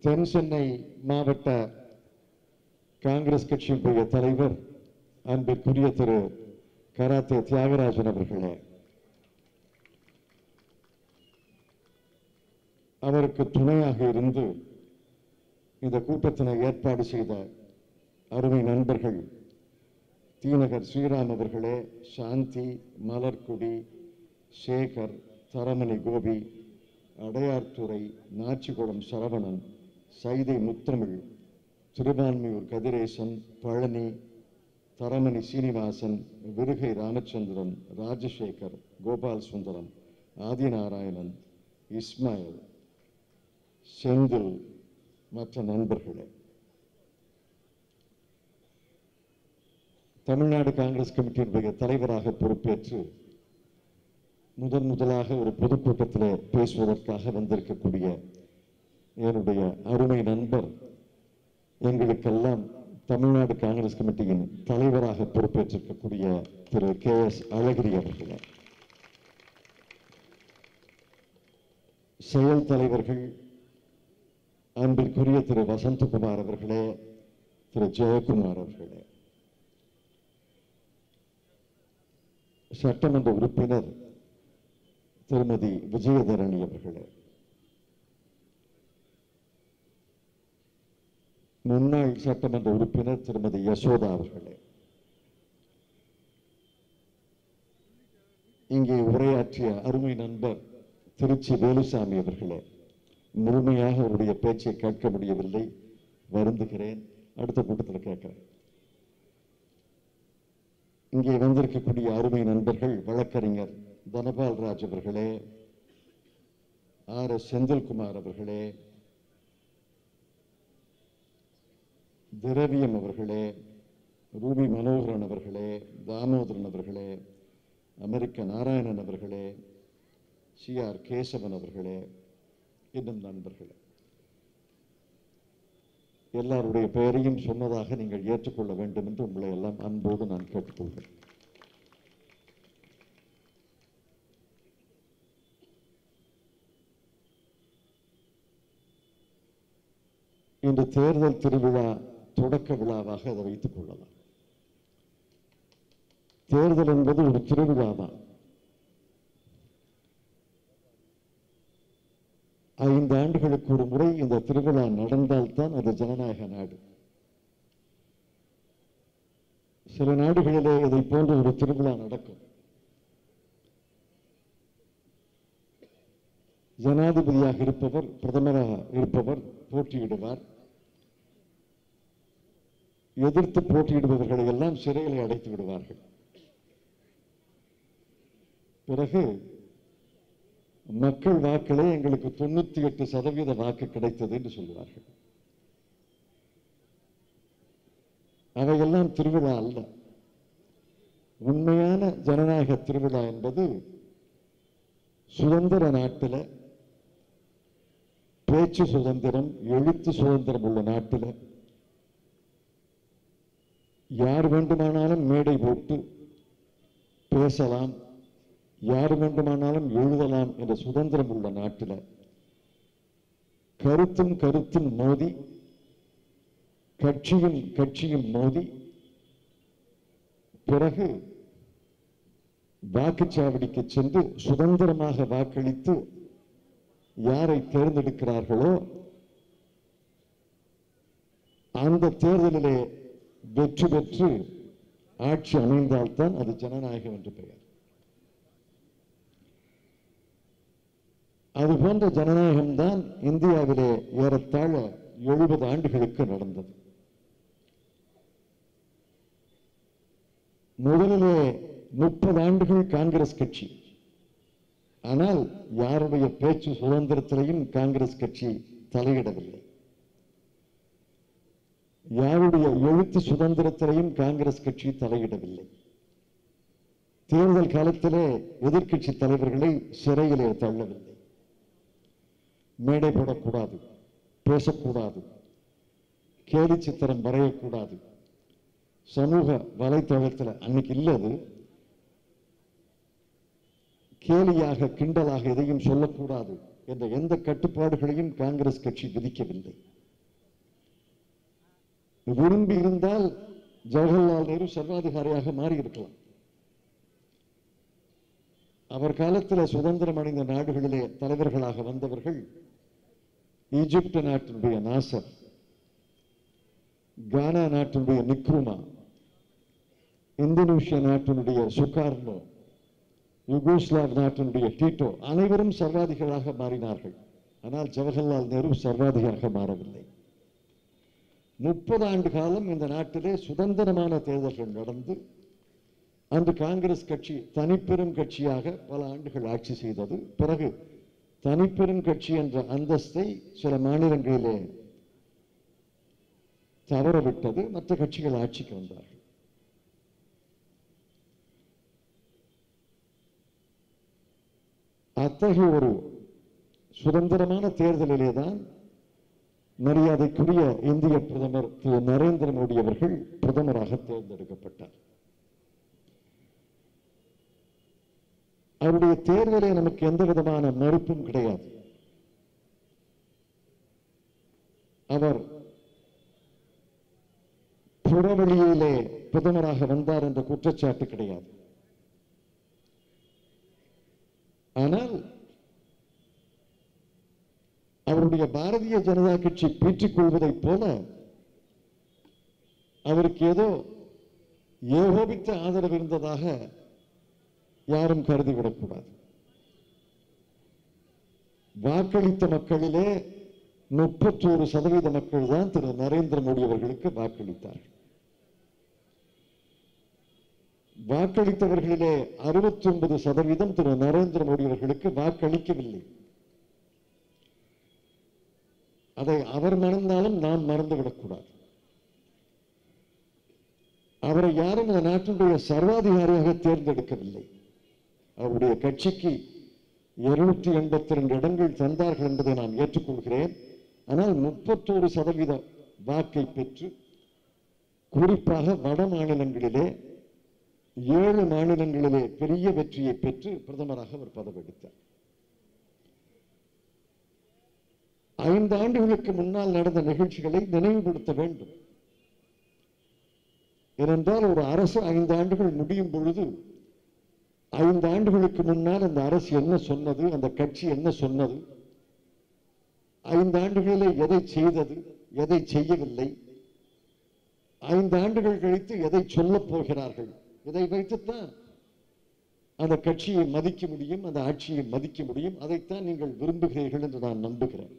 தென் சென்னை மாவட்ட காங்கிரஸ் கட்சியினுடைய தலைவர் அன்பிற்குரிய திரு கராத்தே தியாகராஜன் அவர்களே, அவருக்கு துணையாக இருந்து இந்த கூட்டத்தினை ஏற்பாடு செய்த அருமை நண்பர்கள் தீநகர் ஸ்ரீராம் அவர்களே, சாந்தி, மலர்குடி, சேகர், தரமணி கோபி, அடையார்துறை, நாச்சிகுளம் சரவணன், சைதை முத்தமிழ், திருவான்மியூர் கதிரேசன், பழனி, தரமணி சீனிவாசன், விருகை ராமச்சந்திரன், ராஜசேகர், கோபால் சுந்தரம், ஆதிநாராயணன், இஸ்மாயில், செந்தில், மற்ற நண்பர்களே, தமிழ்நாடு காங்கிரஸ் கமிட்டியினுடைய தலைவராக பொறுப்பேற்று முதலாக ஒரு பொதுக்கூட்டத்தில் பேசுவதற்காக வந்திருக்கக்கூடிய என்னுடைய அருமை நண்பர், எங்களுக்கெல்லாம் தமிழ்நாடு காங்கிரஸ் கமிட்டியின் தலைவராக பொறுப்பேற்றிருக்கக்கூடிய திரு KS அழகிரி அவர்களே, செயல் தலைவர்கள் அன்பிற்குரிய திரு வசந்தகுமார் அவர்களே, திரு ஜெயக்குமார் அவர்களே, சட்டமன்ற உறுப்பினர் திருமதி விஜயதரணி அவர்களே, முன்னாள் சட்டமன்ற உறுப்பினர் திருமதி யசோதா அவர்களே, இங்கே உரையாற்றிய அருமை நண்பர் திருச்சி வேலுசாமி அவர்களே, முழுமையாக அவருடைய பேச்சை கேட்க முடியவில்லை, வருந்துகிறேன், அடுத்த கூட்டத்தில் கேட்கிறேன். இங்கே வந்திருக்கக்கூடிய அருமை நண்பர்கள் வழக்கறிஞர் தனபால் ராஜ் அவர்களே, RS செந்தில்குமார் அவர்களே, திரவியம் அவர்களே, ரூபி மனோகரன் அவர்களே, தாமோதரன் அவர்களே, அமெரிக்க நாராயணன் அவர்களே, CR கேசவன் அவர்களே, இன்னும் நண்பர்களே, எல்லாருடைய பெயரையும் சொன்னதாக நீங்கள் ஏற்றுக்கொள்ள வேண்டும் என்று உங்களை எல்லாம் அன்போடு நான் கேட்டுக்கொள்கிறேன். இந்த தேர்தல் திருவிழா தொடக்க விழாவாக அதை வைத்துக் கொள்ளலாம். தேர்தல் என்பது ஒரு திருவிழா தான். 5 ஆண்டுகளுக்கு ஒரு முறை இந்த திருவிழா நடந்தால்தான் அது ஜனநாயக நாடு. சில நாடுகளிலே இதை போன்ற ஒரு திருவிழா நடக்கும். ஜனாதிபதியாக இருப்பவர், பிரதமராக இருப்பவர் போட்டியிடுவார். எதிர்த்து போட்டியிடுபவர்களை எல்லாம் சிறையில் அடைத்து விடுவார்கள். பிறகு மக்கள் வாக்களே எங்களுக்கு 98% வாக்கு கிடைத்தது என்று சொல்வார்கள். அவையெல்லாம் திருவிழா அல்ல. உண்மையான ஜனநாயக திருவிழா என்பது சுதந்திர நாட்டில், பேச்சு சுதந்திரம், எழுத்து சுதந்திரம் உள்ள நாட்டில் யார் வேண்டுமானாலும் மேடை போட்டு பேசலாம், யார் வேண்டுமானாலும் எழுதலாம் என்ற சுதந்திரம் உள்ள நாட்டில் கருத்தும் மோதி, கட்சியும் மோதி, பிறகு வாக்குச்சாவடிக்கு சென்று சுதந்திரமாக வாக்களித்து யாரை தேர்ந்தெடுக்கிறார்களோ அந்த தேர்தலிலே வெற்றி பெற்று ஆட்சி அமைந்தால்தான் அது ஜனநாயகம் என்று பெயர். அதுபோன்ற ஜனநாயகம்தான் இந்தியாவிலே ஏறத்தாழ 70 ஆண்டுகளுக்கு நடந்தது. முதலிலே 30 ஆண்டுகள் காங்கிரஸ் கட்சி. ஆனால் யாருடைய பேச்சு சுதந்திரத்திலையும் காங்கிரஸ் கட்சி தலையிடவில்லை. யாருடைய எழுத்து சுதந்திரத்திலையும் காங்கிரஸ் கட்சி தலையிடவில்லை. தேர்தல் காலத்திலே எதிர்க்கட்சி தலைவர்களை சிறையிலே தள்ளவில்லை. மேடை போடக்கூடாது, பேசக்கூடாது, கேலி சித்திரம் வரையக்கூடாது, சமூக வலைத்தளத்தில் அன்னைக்கு இல்லது, கேலியாக கிண்டலாக எதையும் சொல்லக்கூடாது என்ற எந்த கட்டுப்பாடுகளையும் காங்கிரஸ் கட்சி விதிக்கவில்லை. விரும்பி இருந்தால் ஜவஹர்லால் நேரு சர்வாதிகாரியாக மாறி இருக்கலாம். அவர் காலத்தில் சுதந்திரம் அடைந்த நாடுகளிலே தலைவர்களாக வந்தவர்கள் ஈஜிப்ட் நாட்டினுடைய நாசர், கானா நாட்டினுடைய நிக்ருமா, இந்தோனேஷியா நாட்டினுடைய சுகார்னோ, யுகோஸ்லாவ் நாட்டினுடைய டீட்டோ அனைவரும் சர்வாதிகாரியாக மாறினார்கள். ஆனால் ஜவஹர்லால் நேரு சர்வாதிகாரியாக மாறவில்லை. 30 ஆண்டு காலம் இந்த நாட்டிலே சுதந்திரமான தேர்தல்கள் நடந்து அன்று காங்கிரஸ் கட்சி தனிப்பெரும் கட்சியாக பல ஆண்டுகள் ஆட்சி செய்தது. பிறகு தனிப்பெரும் கட்சி என்ற அந்தஸ்தை சில மாநிலங்களிலே தவறவிட்டது. மற்ற கட்சிகள் ஆட்சிக்கு வந்தார்கள். அத்தகைய ஒரு சுதந்திரமான தேர்தலிலே தான் மரியாதைக்குரிய இந்திய பிரதமர் திரு நரேந்திர மோடி அவர்கள் பிரதமராக தேர்ந்தெடுக்கப்பட்டார். அவருடைய தேர்தலே நமக்கு எந்த விதமான மறுப்பும் கிடையாது. அவர் புறவழியிலே பிரதமராக வந்தார் என்ற குற்றச்சாட்டு கிடையாது. ஆனால் அவருடைய பாரதிய ஜனதா கட்சி பீற்றிக் கொள்வதைப் போல அவருக்கு ஏதோ ஏகோபித்த ஆதரவு இருந்ததாக யாரும் கருதிவிடக்கூடாது. வாக்களித்த மக்களிலே 31% மக்கள் தான் திரு நரேந்திர மோடி அவர்களுக்கு வாக்களித்தார்கள். வாக்களித்தவர்களிலே 69% திரு நரேந்திர மோடி அவர்களுக்கு வாக்களிக்கவில்லை. அதை அவர் மறந்தாலும் நாம் மறந்துவிடக்கூடாது. அவரை யாரும் இந்த நாட்டினுடைய சர்வாதிகாரியாக தேர்ந்தெடுக்கவில்லை. அவருடைய கட்சிக்கு 282 இடங்கள் தந்தார்கள் என்பதை நான் ஏற்றுக்கொள்கிறேன். ஆனால் 31% வாக்கை பெற்று குறிப்பாக வட மாநிலங்களிலே 7 மாநிலங்களிலே பெரிய வெற்றியை பெற்று பிரதமராக அவர் பதவியெடுத்தார். 5 ஆண்டுகளுக்கு முன்னால் நடந்த நிகழ்ச்சிகளை நினைவுபடுத்த வேண்டும். ஏனென்றால் ஒரு அரசு 5 ஆண்டுகள் முடியும் பொழுது 5 ஆண்டுகளுக்கு முன்னால் அந்த அரசு என்ன சொன்னது, அந்த கட்சி என்ன சொன்னது, 5 ஆண்டுகளிலே எதை செய்தது, எதை செய்யவில்லை, 5 ஆண்டுகள் கழித்து எதை சொல்லப் போகிறார்கள், இதை வைத்துத்தான் அந்த கட்சியை மதிக்க முடியும், அந்த ஆட்சியை மதிக்க முடியும். அதைத்தான் நீங்கள் விரும்புகிறீர்கள் என்று நான் நம்புகிறேன்.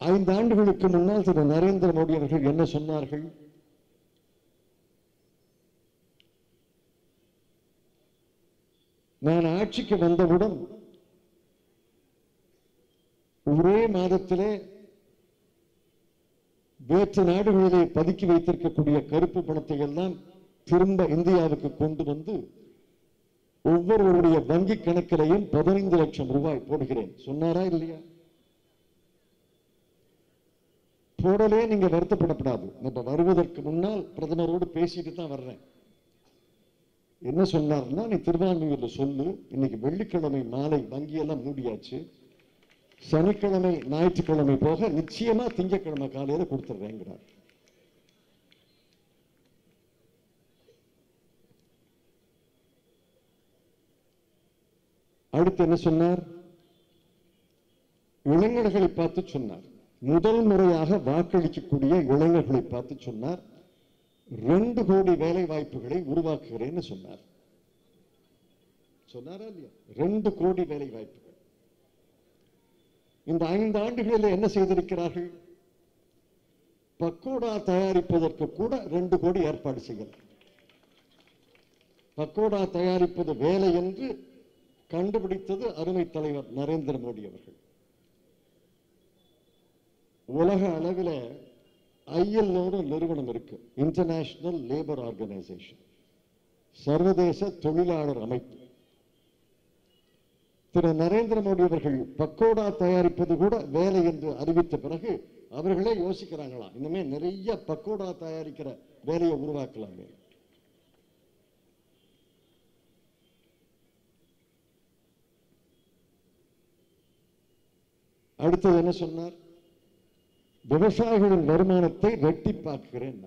5 ஆண்டுகளுக்கு முன்னால் திரு நரேந்திர மோடி அவர்கள் என்ன சொன்னார்கள்? நான் ஆட்சிக்கு வந்தவுடன் ஒரே மாதத்திலே வேற்று நாடுகளிலே பதுக்கி வைத்திருக்கக்கூடிய கருப்பு பணத்தை எல்லாம் திரும்ப இந்தியாவுக்கு கொண்டு வந்து ஒவ்வொருவருடைய வங்கி கணக்கிலையும் 15 லட்சம் ரூபாய் போடுகிறேன் சொன்னாரா இல்லையா? போடலே நீங்க வருத்தப்படப்படாது. நம்ம வருவதற்கு முன்னால் பிரதமரோடு பேசிட்டு தான் வர்றேன். என்ன சொன்னார்னா, நீ திருவான்மையூர்ல சொல்லு, இன்னைக்கு வெள்ளிக்கிழமை மாலை வங்கியெல்லாம் மூடியாச்சு, சனிக்கிழமை ஞாயிற்றுக்கிழமை போக நிச்சயமா திங்கட்கிழமை காலையில கொடுத்துடுறேங்கிறார். அடுத்து என்ன சொன்னார்? இளைஞர்களை பார்த்து சொன்னார். முதல் முறையாக வாக்களிக்கக்கூடிய இளைஞர்களை பார்த்து சொன்னார், 2 கோடி வேலை வாய்ப்புகளை உருவாக்குகிறேன்னு சொன்னார். சொன்னாரா இல்லையா? 2 கோடி வேலை வாய்ப்புகள். இந்த 5 ஆண்டுகளில் என்ன செய்திருக்கிறார்கள்? பக்கோடா தயாரிப்பதற்கு கூட 2 கோடி ஏற்பாடு செய்யலாம். பக்கோடா தயாரிப்பது வேலை என்று கண்டுபிடித்தது அருமை தலைவர் நரேந்திர மோடி அவர்கள். உலக அளவில் ILO நிறுவனம் இருக்கு, இன்டர்நேஷனல் லேபர் ஆர்கனைசேஷன், சர்வதேச தொழிலாளர் அமைப்பு. திரு நரேந்திர மோடி அவர்கள் பக்கோடா தயாரிப்பது கூட வேலை என்று அறிவித்த பிறகு அவர்களே யோசிக்கிறாங்களா, இனிமே நிறைய பக்கோடா தயாரிக்கிற வேலையை உருவாக்கலாமே. அடுத்தது என்ன சொன்னார்? விவசாயிகளின் வருமானத்தை ரெட்டிப்பாக்குகிறேன்.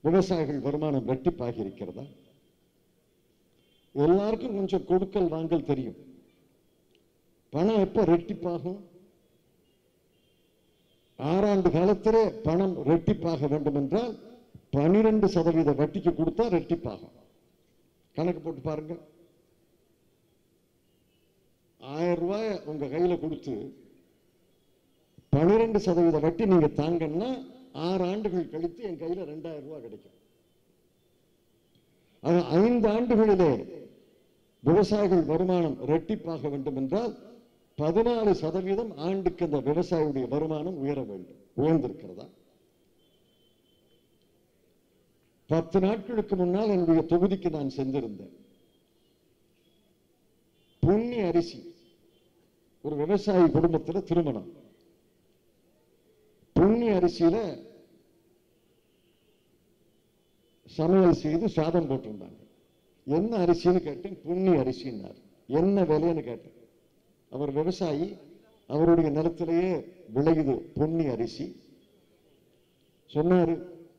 விவசாயிகள் வருமானம் ரெட்டிப்பாகி இருக்கிறதா? எல்லாருக்கும் கொஞ்சம் கொடுக்கல் வாங்கல் தெரியும். பணம் எப்ப ரெட்டிப்பாகும்? 6 ஆண்டு காலத்திலே பணம் ரெட்டிப்பாக வேண்டும் என்றால் 12% வட்டிக்கு கொடுத்தா ரெட்டிப்பாகும். கணக்கு போட்டு பாருங்க. 1000 ரூபாய் உங்க கையில கொடுத்து 12% வட்டி நீங்க தாங்கன்னா 6 ஆண்டுகள் கழித்து என் கையில 2000 ரூபாய் கிடைக்கும். 5 ஆண்டுகளிலே விவசாயிகள் வருமானம் ரெட்டிப்பாக வேண்டும் என்றால் 14% ஆண்டுக்கு அந்த விவசாயியுடைய வருமானம் உயர வேண்டும். உயர்ந்திருக்கிறதா? 10 நாட்களுக்கு முன்னால் என்னுடைய தொகுதிக்கு நான் சென்றிருந்தேன். பொன்னி அரிசி, ஒரு விவசாயி குடும்பத்தில் திருமணம். பொன்னி அரிசியில சமையல் செய்து சாதம் போட்டிருந்தாங்க. என்ன அரிசின்னு கேட்டேன். பொன்னி அரிசின்னார். என்ன விலைன்னு கேட்டேன். அவர் விவசாயி, அவருடைய நிலத்திலேயே விளையுது பொன்னி அரிசி. சொன்னாரு,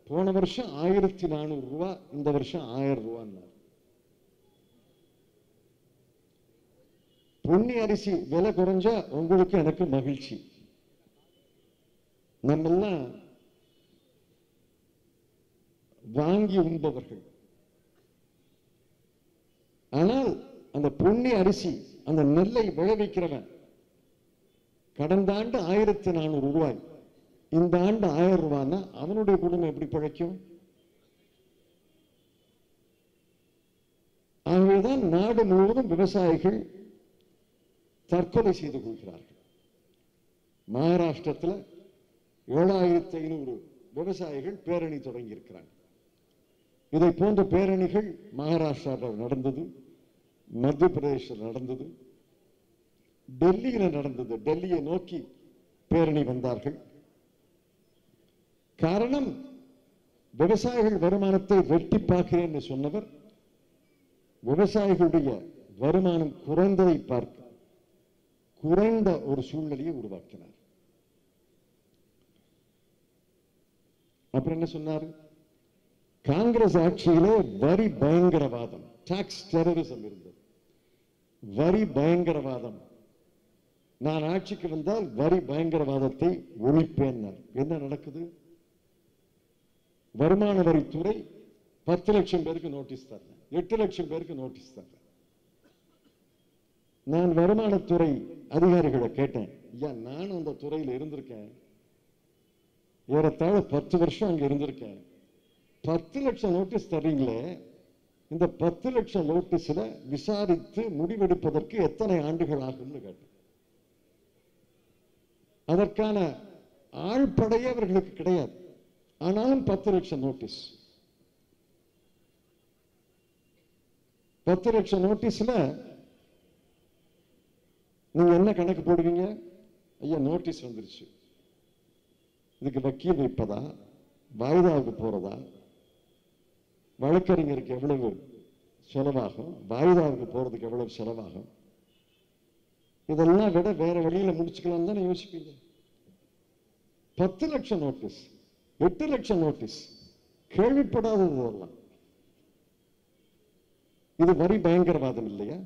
போன வருஷம் 1400 ரூபாய், இந்த வருஷம் 1000 ரூபான்னார். பொன்னி அரிசி விலை குறைஞ்சா உங்களுக்கு எனக்கு மகிழ்ச்சி. நம்மெல்லாம் வாங்கி உண்பவர்கள். ஆனால் அந்த பொன்னி அரிசி, அந்த நெல்லை விளைவிக்கிறவன் கடந்த ஆண்டு 1400 ரூபாய், இந்த ஆண்டு 1000 ரூபாய்னா அவனுடைய குடும்பம் எப்படி பிழைக்கும்? ஆகவேதான் நாடு முழுவதும் விவசாயிகள் தற்கொலை செய்து கொள்கிறார்கள். மகாராஷ்டிரத்தில் 7500 விவசாயிகள் பேரணி தொடங்கி இருக்கிறாங்க. இதை போன்ற பேரணிகள் மகாராஷ்டிராவில் நடந்தது, மத்திய பிரதேசத்தில் நடந்தது, டெல்லியில் நடந்தது. டெல்லியை நோக்கி பேரணி வந்தார்கள். காரணம், விவசாயிகள் வருமானத்தை வெட்டிப்பாக்கிறேன் சொன்னவர் விவசாயிகளுடைய வருமானம் குறைந்ததை பார்க்க குறைந்த ஒரு சூழ்நிலையை உருவாக்கினார். அப்புறம் என்ன சொன்னார்? காங்கிரஸ் ஆட்சியிலே வரி பயங்கரவாதம், டாக்ஸ் டெரரிசம் இருந்தது. வரி பயங்கரவாதம், நான் ஆட்சிக்கு வந்தால் வரி பயங்கரவாதத்தை ஒழிப்பேன். என்ன நடக்குது? வருமான வரித்துறை 10 லட்சம் பேருக்கு நோட்டீஸ் தர்றேன், 8 லட்சம் பேருக்கு நோட்டீஸ் தர்றேன். நான் வருமானத்துறை அதிகாரிகளை கேட்டேன், ஐயா நானும் அந்த துறையில் இருந்திருக்கேன், ஏறத்தாழ 10 வருஷம் அங்க இருந்திருக்கேன், 10 லட்சம் நோட்டீஸ் தர்றீங்களே, இந்த 10 லட்சம் நோட்டீஸ்ல விசாரித்து முடிவெடுப்பதற்கு எத்தனை ஆண்டுகள் ஆகும்னு கேட்டேன். அதற்கான ஆழ்படையே அவர்களுக்கு கிடையாது. ஆனாலும் 10 லட்சம் நோட்டீஸ். 10 லட்சம் நோட்டீஸ்ல நீங்க என்ன கணக்கு போடுவீங்க? ஐயா நோட்டீஸ் வந்துருச்சு, இதுக்கு வக்கீல் வைப்பதா, வாய்தாவுக்கு போறதா, வழக்கறிஞருக்கு எவ்வளவு செலவாகும், வாய்தாவுக்கு போறதுக்கு எவ்வளவு செலவாகும், இதெல்லாம் விட வேற வழியில முடிச்சுக்கலாம் தானே யோசிப்பீங்க. 10 லட்சம் நோட்டீஸ், 8 லட்சம் நோட்டீஸ், கேள்விப்படாதது இதெல்லாம். இது வரி பயங்கரவாதம் இல்லையா?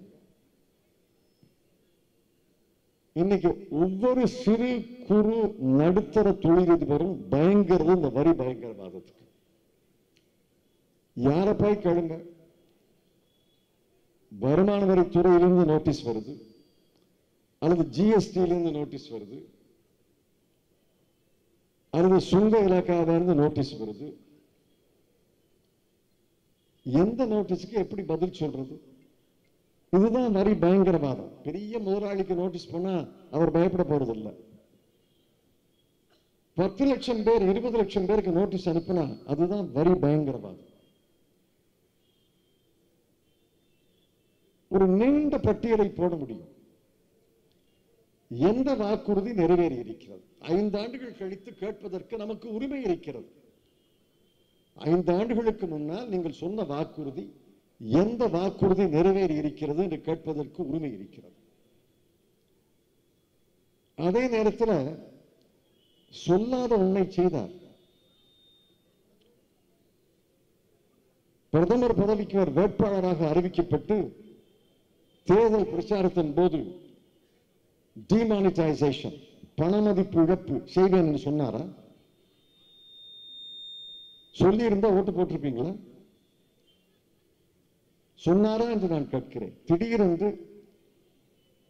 இன்னைக்கு ஒவ்வொரு சிறு குறு நடுத்தர தொழிலதிபரும் பயங்கரம் இந்த வரி பயங்கரவாதத்துக்கு. யாரை போய் கேளுங்க, வருமான வரித்துறையிலிருந்து நோட்டீஸ் வருது, அல்லது ஜிஎஸ்டியிலிருந்து நோட்டீஸ் வருது, அல்லது சுங்க இலாக்காவிலிருந்து நோட்டீஸ் வருது. எந்த நோட்டீஸுக்கு எப்படி பதில் சொல்றது? இதுதான் வரி பயங்கரவாதம். பெரிய முதலாளிக்கு நோட்டீஸ் பண்ணா அவர் பயப்பட போறதில்லை. 10 லட்சம் பேர் 20 லட்சம் பேருக்கு நோட்டீஸ் அனுப்பினா அதுதான் வரி பயங்கரவாதம். ஒரு நீண்ட பட்டியலை போட முடியும். எந்த வாக்குறுதி நிறைவேறி இருக்கிறது? 5 ஆண்டுகள் கழித்து கேட்பதற்கு நமக்கு உரிமை இருக்கிறது. 5 ஆண்டுகளுக்கு முன்னால் நீங்கள் சொன்ன வாக்குறுதி, எந்த வாக்குறுதி நிறைவேறி இருக்கிறது என்று கேட்பதற்கு உரிமை இருக்கிறது. அதே நேரத்தில் சொல்லாத ஒன்றை செய்தார். பிரதமர் பதவிக்கு அவர் வேட்பாளராக அறிவிக்கப்பட்டு தேர்தல் பிரச்சாரத்தின் போது டிமானிட்டைசேஷன், பணமதிப்பு இழப்பு செய்வேன் என்று சொன்னாரா? சொல்லி இருந்தா ஓட்டு போட்டிருப்பீங்களா? சொன்னாரா என்று நான் கேட்கிறேன். திடீரென்று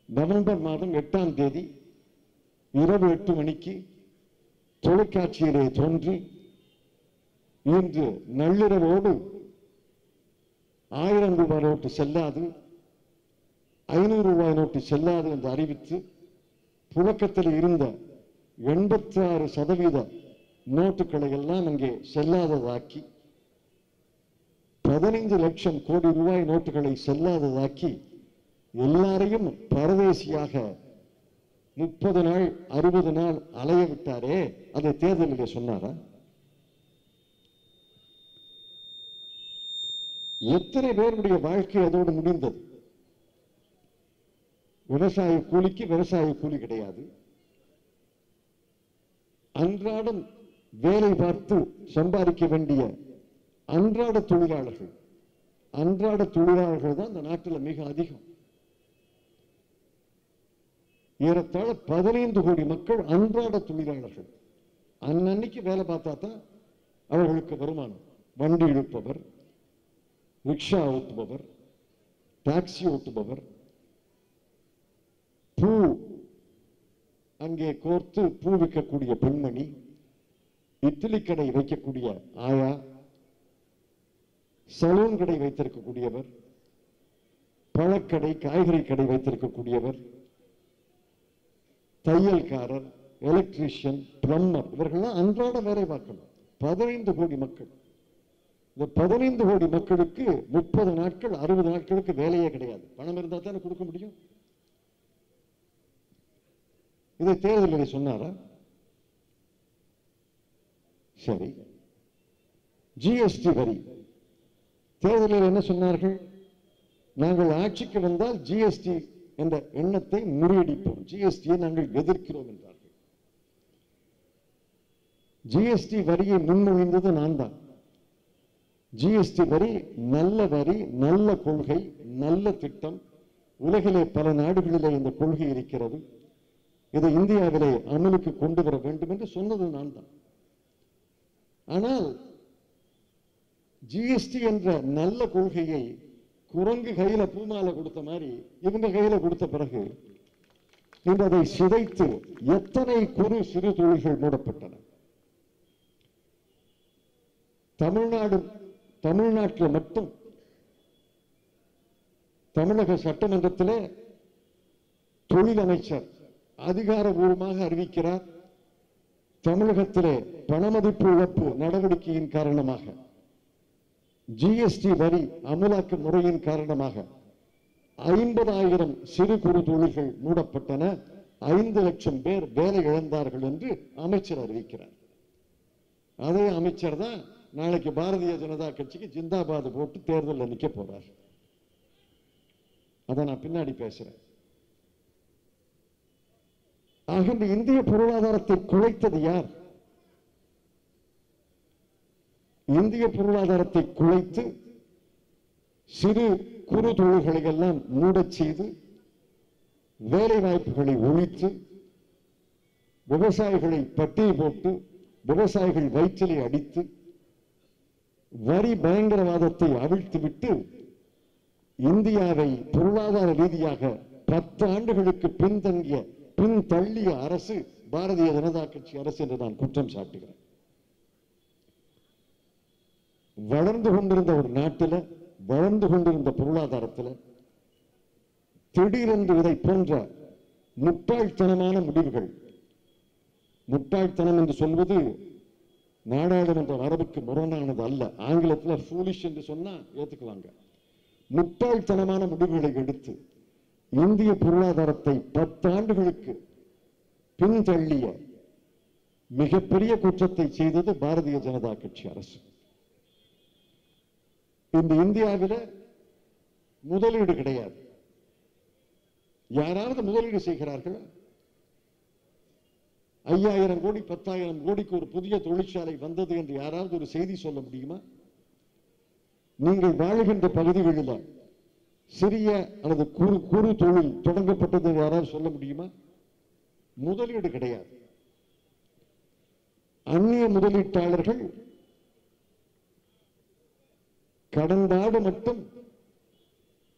நவம்பர் மாதம் 8ஆம் தேதி இரவு 8 மணிக்கு தொலைக்காட்சியிலே தோன்றி இன்று நள்ளிரவோடு 1000 ரூபாய் நோட்டு செல்லாது, 500 ரூபாய் நோட்டு செல்லாது என்று அறிவித்து புழக்கத்தில் இருந்த 86% நோட்டுகளை எல்லாம் அங்கே செல்லாததாக்கி 15 லட்சம் கோடி ரூபாய் நோட்டுகளை செல்லாததாக்கி எல்லாரையும் பரதேசியாக 30 நாள் 60 நாள் அலைய விட்டாரே, அதை தேர்தலில் சொன்னாரா? எத்தனை பேருடைய வாழ்க்கை அதோடு முடிந்தது? விவசாய கூலிக்கு விவசாய கூலி கிடையாது. அன்றாடம் வேலை பார்த்து சம்பாதிக்க வேண்டிய அன்றாட தொழிலாளர்கள் தான் இந்த நாட்டில் மிக அதிகம். ஏறத்தாழ 15 கோடி மக்கள் அன்றாட தொழிலாளர்கள். அன்னன்னைக்கு வேலை பார்த்தா தான் அவர்களுக்கு வருமானம். வண்டி இழுப்பவர், ரிக்ஷா ஓட்டுபவர், டாக்ஸி ஓட்டுபவர், பூ அங்கே கோர்த்து பூ விற்கக்கூடிய பெண்மணி, இட்லி கடை வைக்கக்கூடிய ஆயா, சலூன் கடை வைத்திருக்கக்கூடியவர், பழக்கடை காய்கறி கடை வைத்திருக்கக்கூடியவர், தையல்காரர், எலக்ட்ரீஷியன், பிளம்பர், இவர்கள்லாம் அன்றாட வேலை பார்க்கணும். 15 கோடி மக்கள். இந்த 15 கோடி மக்களுக்கு 30 நாட்கள் 60 நாட்களுக்கு வேலையே கிடையாது. பணம் இருந்தா தானே கொடுக்க முடியும். இதை தேர்தலில் சொன்னாரா? சரி. ஜிஎஸ்டி வரி தேர்தலில் என்ன சொன்னார்கள்? நாங்கள் ஆட்சிக்கு வந்தால் ஜிஎஸ்டி என்ற எண்ணத்தை முறியடிப்போம், ஜிஎஸ்டியை நாங்கள் எதிர்க்கிறோம் என்றார்கள். ஜிஎஸ்டி வரியை முன்மொழிந்தது நான் தான். ஜிஎஸ்டி வரி நல்ல கொள்கை, நல்ல திட்டம். உலகிலே பல நாடுகளிலே இந்த கொள்கை இருக்கிறது. இதை இந்தியாவிலே அமலுக்கு கொண்டு வர வேண்டும் என்று சொன்னது நான் தான். ஆனால் ஜிஎஸ்டி என்ற நல்ல கொள்கையை குரங்கு கையில பூமாலை கொடுத்த மாதிரி இவங்க கையில கொடுத்த பிறகு இன்று அதை சிதைத்து எத்தனை குறு சிறு தொழில்கள் மூடப்பட்டன. தமிழ்நாட்டில் மட்டும் தமிழக சட்டமன்றத்தில் தொழில் அமைச்சர் அதிகாரபூர்வமாக அறிவிக்கிறார், தமிழகத்திலே பணமதிப்பு இழப்பு நடவடிக்கையின் காரணமாக, ஜிஎஸ்டி வரி அமலாக்க முறையின் காரணமாக 50,000 சிறு குறு தொழில்கள் மூடப்பட்டன, 5 லட்சம் பேர் வேலை இழந்தார்கள் என்று அமைச்சர் அறிவிக்கிறார். அதே அமைச்சர் தான் நாளைக்கு பாரதிய ஜனதா கட்சிக்கு ஜிந்தாபாத் போட்டு தேர்தலில் நிற்க போறார். அதை நான் பின்னாடி பேசுறேன். ஆக இந்த இந்திய பொருளாதாரத்தை குலைத்தது யார்? இந்திய பொருளாதாரத்தை குலைத்து சிறு குறு தொழில்களை எல்லாம் மூடச் செய்து வேலை வாய்ப்புகளை ஒழித்து விவசாயிகளை பட்டினி போட்டு விவசாயிகள் வயிற்றிலே அடித்து வரி பயங்கரவாதத்தை அவிழ்த்துவிட்டு இந்தியாவை பொருளாதார ரீதியாக 10 ஆண்டுகளுக்கு பின்தள்ளிய அரசு பாரதிய ஜனதா கட்சி அரசு என்று நான் குற்றம் சாட்டுகிறேன். வளர்ந்து கொண்டிருந்த ஒரு நாட்டில், வளர்ந்து கொண்டிருந்த பொருளாதாரத்தில் திடீரென்று இதை போன்ற முட்டாள்தனமான முடிவுகள், முட்டாள்தனம் என்று சொல்வது நாடாளுமன்ற வரவுக்கு முரணானது அல்ல. ஆங்கிலத்தில் ஃபூலிஷ் என்று சொன்னா ஏத்துக்குவாங்க. முட்டாள்தனமான முடிவுகளை எடுத்து இந்திய பொருளாதாரத்தை 10 ஆண்டுகளுக்கு பின்தள்ளிய மிகப்பெரிய குற்றத்தை செய்தது பாரதிய ஜனதா கட்சி அரசு. இந்த இந்தியாவில் முதலீடு கிடையாது. யாராவது முதலீடு செய்கிறார்கள்? 5000 கோடி 10,000 கோடிக்கு ஒரு புதிய தொழிற்சாலை வந்தது என்று யாராவது ஒரு செய்தி சொல்ல முடியுமா? நீங்கள் வாழ்கின்ற பகுதிகளில் சிறிய அல்லது குறு தொழில் தொடங்கப்பட்டது என்று யாராவது சொல்ல முடியுமா? முதலீடு கிடையாது. அந்நிய முதலீட்டாளர்கள் கடந்த ஆண்டு மட்டும்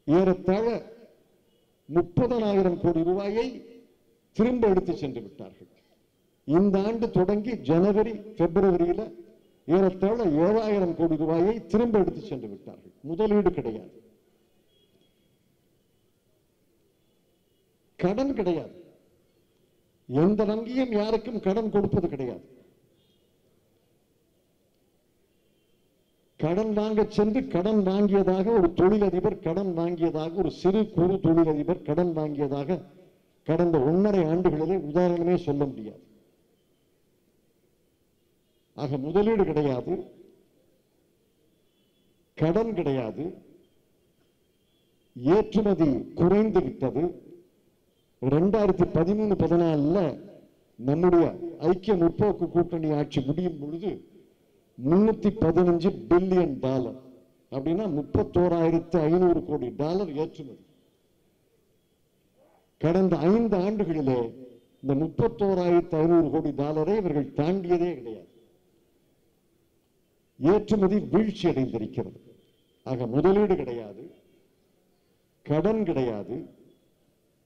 ஏறத்தாழ 30,000 கோடி ரூபாயை திரும்ப எடுத்து சென்று விட்டார்கள். இந்த ஆண்டு தொடங்கி ஜனவரி பிப்ரவரியில் ஏறத்தாழ 7,000 கோடி ரூபாயை திரும்ப எடுத்து சென்று விட்டார்கள். முதலீடு கிடையாது, கடன் கிடையாது. எந்த வங்கியும் யாருக்கும் கடன் கொடுப்பது கிடையாது. கடன் வாங்க சென்று கடன் வாங்கியதாக ஒரு தொழிலதிபர் கடன் வாங்கியதாக ஒரு சிறு குறு தொழிலதிபர் கடன் வாங்கியதாக கடந்த 1.5 ஆண்டுகளிலே உதாரணமே சொல்ல முடியாது. ஆக முதலீடு கிடையாது, கடன் கிடையாது, ஏற்றுமதி குறைந்து விட்டது. 2013-14 நம்முடைய ஐக்கிய முற்போக்கு கூட்டணி ஆட்சி முடியும் பொழுது $315 பில்லியன் அப்படின்னா $31,500 கோடி ஏற்றுமதி. கடந்த 5 ஆண்டுகளிலே இந்த $31,500 கோடி இவர்கள் தாண்டியதே கிடையாது. ஏற்றுமதி வீழ்ச்சி அடைந்திருக்கிறது. ஆக முதலீடு கிடையாது, கடன் கிடையாது,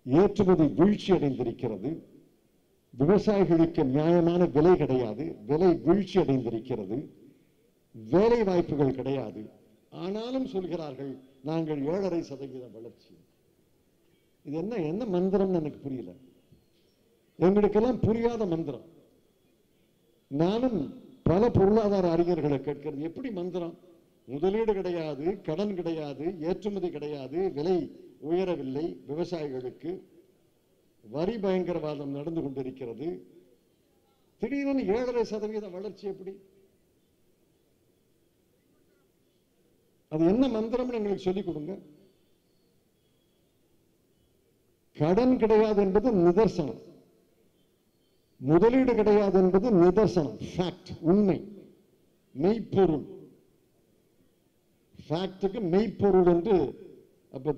ஏற்றுமதி வீழ்ச்சி அடைந்திருக்கிறது. விவசாயிகளுக்கு நியாயமான விலை கிடையாது, விலை வீழ்ச்சி அடைந்திருக்கிறது. வேலை வாய்ப்புகள் கிடையாது. ஆனாலும் சொல்கிறார்கள் நாங்கள் 7.5% வளர்ச்சி. இது என்ன மந்திரம் எனக்கு புரியல. எங்களுக்கெல்லாம் புரியாத மந்திரம். நானும் பல பொருளாதார அறிஞர்களை கேட்கிறது, எப்படி மந்திரம்? முதலீடு கிடையாது, கடன் கிடையாது, ஏற்றுமதி கிடையாது, விலை உயரவில்லை, விவசாயிகளுக்கு வரி பயங்கரவாதம் நடந்து கொண்டிருக்கிறது, திடீரென 7.5% வளர்ச்சி எப்படி? அது என்ன மந்திரம் எங்களுக்கு சொல்லிக் கொடுங்க. கடன் கிடையாது என்பது நிதர்சனம், முதலீடு கிடையாது என்பது நிதர்சனம், ஃபேக்ட், உண்மை, மெய்ப்பொருள். ஃபேக்டுக்கு மெய்ப்பொருள் என்று அப்ப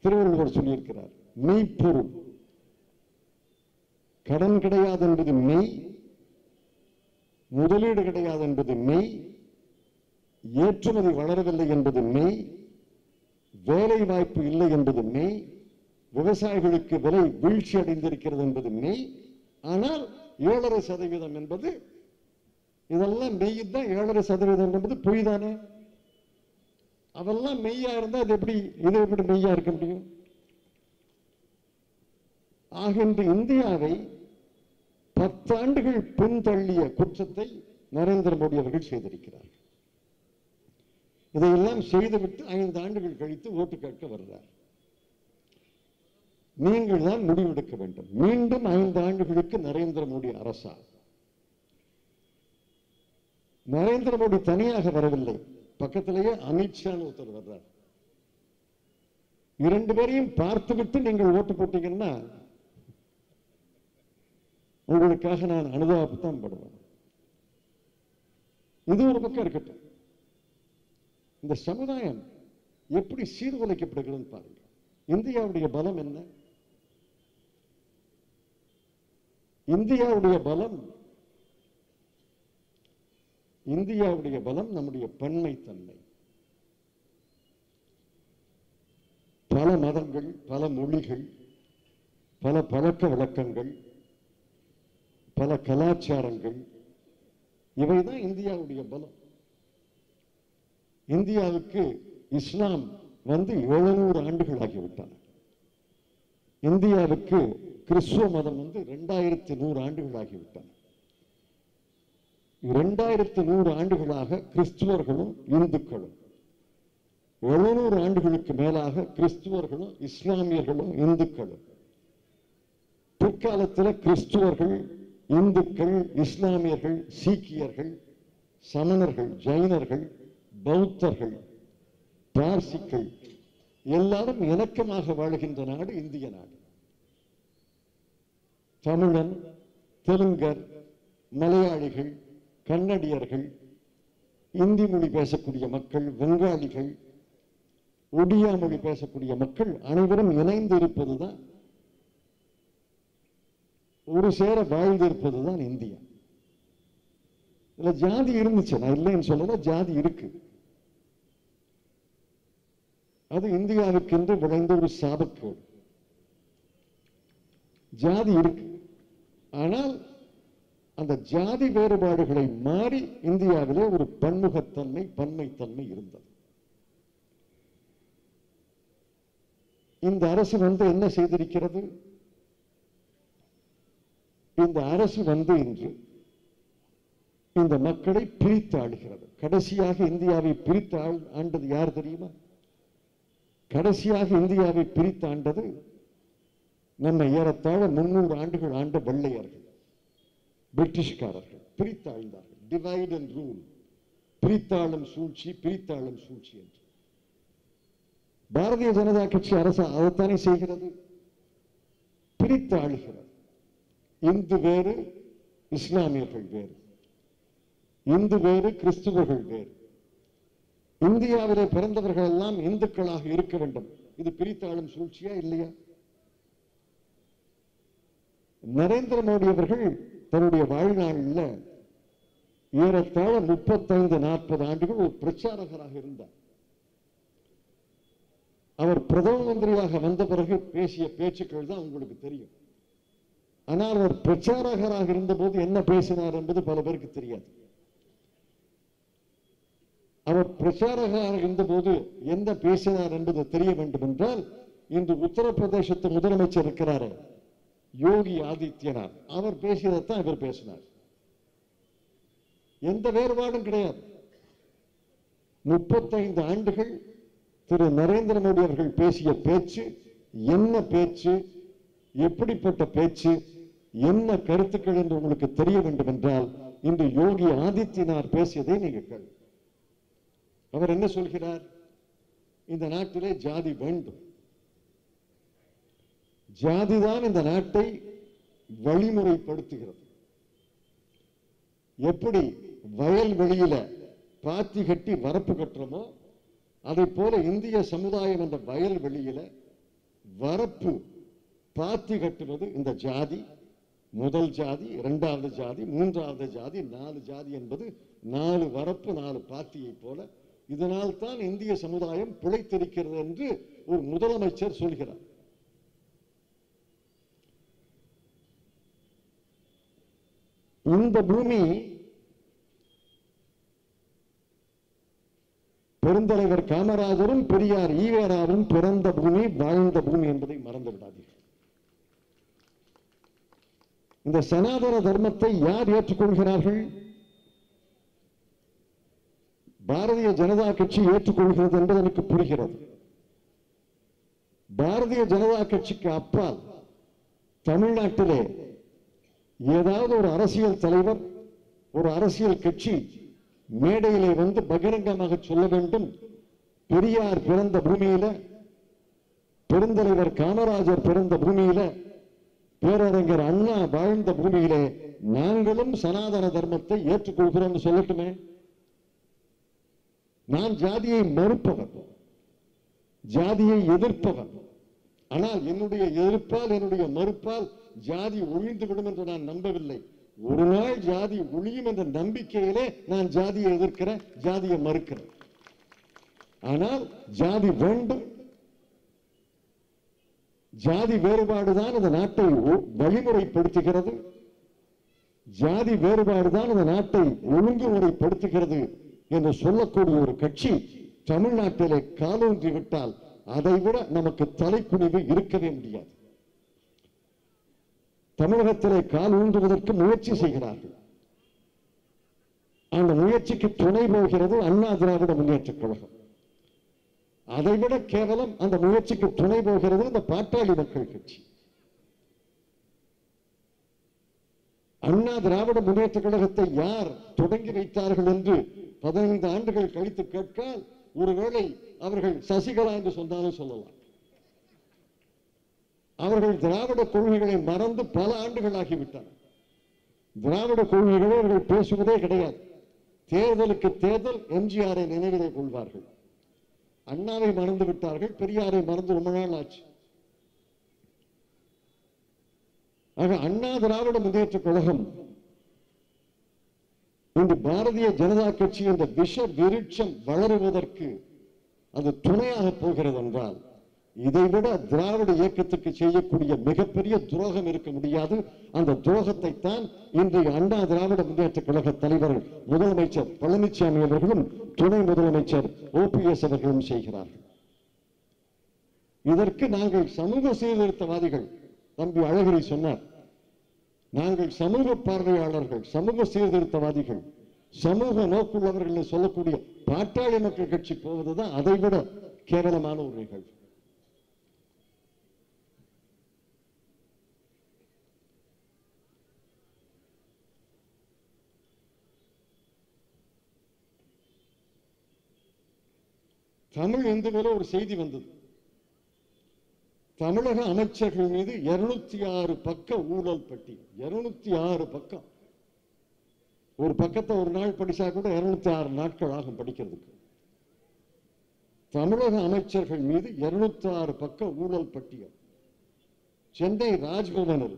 திருவள்ளுவர் சொல்லியிருக்கிறார். மெய்ப்பொருள். கடன் கிடையாது என்பது மெய், முதலீடு கிடையாது என்பது மெய், ஏற்றுமதி வளரவில்லை என்பது மெய், வேலை வாய்ப்பு இல்லை என்பது மெய், விவசாயிகளுக்கு விலை வீழ்ச்சி அடைந்திருக்கிறது என்பது மெய். ஆனால் 7.5% என்பது, இதெல்லாம் மெய் தான். 7.5% என்பது பொய் தானே. அதெல்லாம் மெய்யா இருந்தா இது எப்படி மெய்யா இருக்க முடியும்? ஆகின்ற இந்தியாவை 10 ஆண்டுகள் பின்தள்ளிய குற்றத்தை நரேந்திர மோடி அவர்கள் செய்திருக்கிறார்கள். இதையெல்லாம் செய்துவிட்டு 5 ஆண்டுகள் கழித்து ஓட்டு கேட்க வருகிறார். நீங்கள் தான் முடிவெடுக்க வேண்டும். மீண்டும் 5 ஆண்டுகளுக்கு நரேந்திர மோடி அரசா? நரேந்திர மோடி தனியாக வரவில்லை, பக்கத்திலேயே அமித்ஷான்னு ஒருத்தர் வர்றார். 2 பேரையும் பார்த்துவிட்டு நீங்கள் ஓட்டு போட்டீங்கன்னா உங்களுக்காக நான் அனுதாபத்தான் படுவேன். இது ஒரு பக்கம் இருக்கட்டும். இந்த சமுதாயம் எப்படி சீர்குலைக்கப்படுகிறது பாருங்க. இந்தியாவுடைய பலம் என்ன? இந்தியாவுடைய பலம் நம்முடைய பன்மைத்தன்மை. பல மதங்கள், பல மொழிகள், பல பழக்க வழக்கங்கள், பல கலாச்சாரங்கள், இவைதான் இந்தியாவுடைய பலம். இந்தியாவுக்கு இஸ்லாம் வந்து 700 ஆண்டுகள் ஆகிவிட்டன. இந்தியாவுக்கு கிறிஸ்துவ மதம் வந்து 2100 ஆண்டுகள் ஆகிவிட்டன. 2100 ஆண்டுகளாக கிறிஸ்துவர்களும் இந்துக்களும், 700 ஆண்டுகளுக்கு மேலாக கிறிஸ்துவர்களும் இஸ்லாமியர்களும் இந்துக்களும். பிற்காலத்தில் கிறிஸ்துவர்கள், இந்துக்கள், இஸ்லாமியர்கள், சீக்கியர்கள், சமணர்கள், ஜைனர்கள், பௌத்தர்கள், பார்சிக்கள் எல்லாரும் இணக்கமாக வாழ்கின்ற நாடு இந்திய நாடு. தமிழன், தெலுங்கர், மலையாளிகள், கன்னடியர்கள், இந்தி மொழி பேசக்கூடிய மக்கள், வங்காளிகள், ஒடியா மொழி பேசக்கூடிய மக்கள் அனைவரும் இணைந்து இருப்பதுதான், ஒரு சேர வாழ்ந்திருப்பதுதான் இந்தியா. இதுல ஜாதி இருந்துச்சு, நான் இல்லைன்னு சொல்லல, ஜாதி இருக்கு. அது இந்தியாவுக்கு என்று விளைந்த ஒரு சாபக்கேடு. ஜாதி இருக்கு. ஆனால் அந்த ஜாதி வேறுபாடுகளை மாறி இந்தியாவிலே ஒரு பன்முகத்தன்மை, பன்மைத்தன்மை இருந்தது. இந்த அரசு என்ன செய்திருக்கிறது? இந்த அரசு இன்று இந்த மக்களை பிரித்து ஆளுகிறது. கடைசியாக இந்தியாவை பிரித்து ஆண்டது யார் தெரியுமா? கடைசியாக இந்தியாவை பிரித்து ஆண்டது நம்ம ஏறத்தாழ 300 ஆண்டுகள் ஆண்ட வெள்ளையர்கள், பிரிட்டிஷ்காரர்கள் பிரித்து ஆழ்ந்தார்கள். டிவைட் அண்ட் ரூல், பிரித்தாளும் சூழ்ச்சி, பிரித்தாளும் சூழ்ச்சி என்று. பாரதிய ஜனதா கட்சி அரசு அதைத்தானே செய்கிறது, பிரித்து ஆளுகிறது. இந்து வேறு, இஸ்லாமியர்கள் வேறு, இந்து வேறு, கிறிஸ்துவர்கள் வேறு. இந்தியாவிலே பிறந்தவர்கள் எல்லாம் இந்துக்களாக இருக்க வேண்டும். இது பிரித்தாளும் சூழ்ச்சியா இல்லையா? நரேந்திர மோடி அவர்கள் தன்னுடைய வாழ்நாளில் ஏறத்தாழ 35-40 ஆண்டுகள் ஒரு பிரச்சாரகராக இருந்தார். அவர் பிரதம மந்திரியாக வந்த பிறகு பேசிய பேச்சுக்கள் தான் உங்களுக்கு தெரியும். ஆனால் அவர் பிரச்சாரகராக இருந்தபோது என்ன பேசினார் என்பது பல பேருக்கு தெரியாது. அவர் பிரச்சாரகராக இருந்தபோது என்ன பேசினார் என்பது தெரிய வேண்டும் என்றால், இன்று உத்தரப்பிரதேசத்து முதலமைச்சர் இருக்கிறார் யோகி ஆதித்யநாத், அவர் பேசியதைத்தான் இவர் பேசினார். எந்த வேறுபாடும் கிடையாது. 35 ஆண்டுகள் திரு நரேந்திர மோடி அவர்கள் பேசிய பேச்சு என்ன பேச்சு, எப்படிப்பட்ட பேச்சு, என்ன கருத்துக்கள் என்று உங்களுக்கு தெரிய வேண்டும் என்றால், இன்று யோகி ஆதித்யநாத் பேசியதை நீங்கள் கேள். அவர் என்ன சொல்கிறார்? இந்த நாட்டிலே ஜாதி வேண்டும், ஜாதிதான் இந்த நாட்டை வழிமுறைப்படுத்துகிறது. எப்படி வயல்வெளியில பாத்தி கட்டி வரப்பு கட்டுறோமோ அதை போல இந்திய சமுதாயம் அந்த வயல்வெளியில வரப்பு பாத்தி கட்டுவது இந்த ஜாதி. முதல் ஜாதி, இரண்டாவது ஜாதி, மூன்றாவது ஜாதி, 4 ஜாதி என்பது 4 வரப்பு 4 பாத்தியை போல. இதனால் தான் இந்திய சமுதாயம் பிழைத்திருக்கிறது என்று ஒரு முதலமைச்சர் சொல்கிறார். இந்த பூமி பெருந்தலைவர் காமராஜரும் பெரியார் ஈவேராவும் பிறந்த பூமி, வாழ்ந்த பூமி என்பதை மறந்து விடாதீர்கள். இந்த சனாதன தர்மத்தை யார் ஏற்றுக்கொள்கிறார்கள்? பாரதிய ஜனதா கட்சி ஏற்றுக்கொள்கிறது என்பது எனக்கு புரிகிறது. பாரதிய ஜனதா கட்சிக்கு அப்பால் தமிழ்நாட்டிலே ஏதாவது ஒரு அரசியல் தலைவர், ஒரு அரசியல் கட்சி மேடையிலே பகிரங்கமாக சொல்ல வேண்டும், பெரியார் பிறந்த பூமியில, பெருந்தலைவர் காமராஜர் பிறந்த பூமியில, பேரறிஞர் அண்ணா வாழ்ந்த பூமியிலே நாங்களும் சனாதன தர்மத்தை ஏற்றுக்கொள்கிறோம் சொல்லட்டுமே. நான் ஜாதியை மறுப்பவன், ஜாதியை எதிர்ப்பவன். ஆனால் என்னுடைய எதிர்ப்பால், என்னுடைய மறுப்பால் ஜாதி ஒழிந்துவிடும் என்று நான் நம்பவில்லை. ஒரு நாள் ஜாதி ஒழியும் என்ற நம்பிக்கையிலே நான் ஜாதியை எதிர்க்கிறேன், ஜாதியை மறுக்கிறேன். ஆனால் ஜாதி வேண்டும். ஜாதி வேறுபாடுதான் இந்த நாட்டை வழிமுறைப்படுத்துகிறது. ஜாதி வேறுபாடுதான் இந்த நாட்டை ஒழுங்குமுறைப்படுத்துகிறது என்று சொல்லக்கூடிய ஒரு கட்சி தமிழ்நாட்டிலே காலூன்றி விட்டால் அதைவிட நமக்கு தலைக்குனிவு இருக்கவே முடியாது. தமிழகத்திலே கால் ஊன்றுவதற்கு முயற்சி செய்கிறார்கள். அந்த முயற்சிக்கு துணை போகிறது அண்ணா திராவிட முன்னேற்றக் கழகம். அதைவிட கேவலம் அந்த முயற்சிக்கு துணை போகிறது இந்த பாட்டாளி மக்கள் கட்சி. அண்ணா திராவிட முன்னேற்ற கழகத்தை யார் தொடங்கி வைத்தார்கள் என்று 15 ஆண்டுகள் கழித்து கேட்கால் ஒருவேளை அவர்கள் சசிகலா என்று சொன்னாலும் சொல்லலாம். அவர்கள் திராவிட கொள்கைகளை மறந்து பல ஆண்டுகள் ஆகிவிட்டனர். திராவிட கொள்கைகளே அவர்கள் பேசுவதே கிடையாது. தேர்தலுக்கு தேர்தல் எம்ஜிஆரை நினைவிலே கொள்வார்கள். அண்ணாவை மறந்து விட்டார்கள், பெரியாரை மறந்து ரொம்ப நாள் ஆச்சு. ஆக அண்ணா திராவிட முன்னேற்ற கழகம் இன்று பாரதிய ஜனதா கட்சி என்ற விஷ விருட்சம் வளருவதற்கு அது துணையாக போகிறது என்றால், இதைவிட திராவிட இயக்கத்துக்கு செய்யக்கூடிய மிகப்பெரிய துரோகம் இருக்க முடியாது. அந்த துரோகத்தை தான் இன்றைய அண்ணா திராவிட முன்னேற்ற கழக தலைவர் முதலமைச்சர் பழனிசாமி அவர்களும் துணை முதலமைச்சர் OPS அவர்களும் செய்கிறார்கள். இதற்கு நாங்கள் சமூக சீர்திருத்தவாதிகள், தம்பி அழகிரி சொன்னார், நாங்கள் சமூக பார்வையாளர்கள், சமூக சீர்திருத்தவாதிகள், சமூக நோக்குள்ளவர்கள் சொல்லக்கூடிய பாட்டாளி மக்கள் கட்சி போவதுதான் அதைவிட கேவலமான ஒரு நிகழ்வு. தமிழ் இந்துவில ஒரு செய்தி வந்தது. தமிழக அமைச்சர்கள் மீது 206 பக்க ஊழல் பட்டியல். 206 பக்கம். ஒரு பக்கத்தை ஒரு நாள் படிச்சா கூட 206 நாட்கள் ஆகும் படிக்கிறதுக்கு. தமிழக அமைச்சர்கள் மீது 206 பக்க ஊழல் பட்டியல். சென்னை ராஜ்பவனில்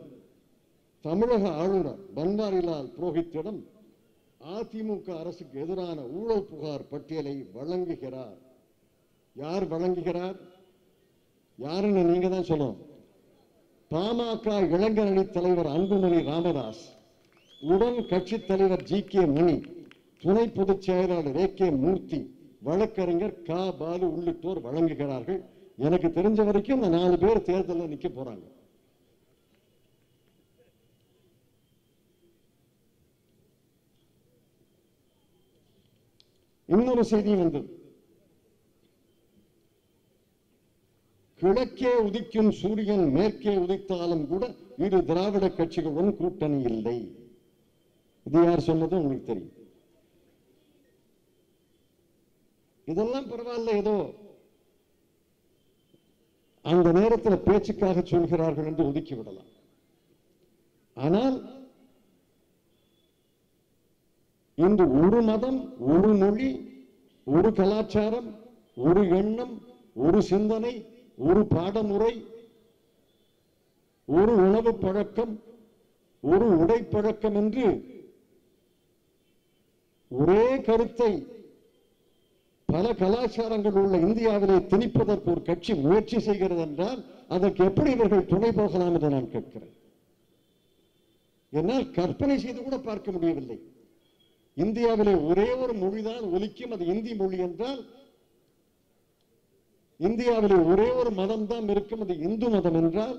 தமிழக ஆளுநர் பன்வாரிலால் புரோஹித்திடம் அதிமுக அரசுக்கு எதிரான ஊழல் புகார் பட்டியலை வழங்குகிறார். யார் வழங்குகிறார்? யாருன்னு நீங்க தான் சொல்லணும். பாமக இளைஞரணி தலைவர் அன்புமணி ராமதாஸ், உடன் கட்சி தலைவர் GK மணி, துணை பொதுச் செயலாளர் AK மூர்த்தி, வழக்கறிஞர் க பாலு உள்ளிட்டோர் வழங்குகிறார்கள். எனக்கு தெரிஞ்ச வரைக்கும் இந்த 4 பேர் தேர்தலில் நிக்க போறாங்க. இன்னொரு செய்தி வந்தது. கிழக்கே உதிக்கும் சூரியன் மேற்கே உதித்தாலும் கூட இரு திராவிட கட்சிகளுடன் கூட்டணி இல்லை. இது யார் சொன்னது உங்களுக்கு தெரியும். இதெல்லாம் பரவாயில்ல, ஏதோ அந்த நேரத்தில் பேச்சுக்காக சொல்கிறார்கள் என்று ஒதுக்கி விடலாம். ஆனால் இன்று ஒரு மதம், ஒரு மொழி, ஒரு கலாச்சாரம், ஒரு எண்ணம், ஒரு சிந்தனை, ஒரு பாடமுறை, ஒரு உணவு பழக்கம், ஒரு உடை பழக்கம் என்று ஒரே கருத்தை பல கலாச்சாரங்கள் உள்ள இந்தியாவிலே திணிப்பதற்கு ஒரு கட்சி முயற்சி செய்கிறது என்றால் அதற்கு எப்படி இவர்கள் துணை போகலாம் என்று நான் கேட்கிறேன். என்னால் கற்பனை செய்து கூட பார்க்க முடியவில்லை. இந்தியாவிலே ஒரே ஒரு மொழிதான் ஒலிக்கும், அது இந்தி மொழி என்றால், இந்தியாவிலே ஒரே ஒரு மதம் தான் இருக்கும், அது இந்து மதம் என்றால்,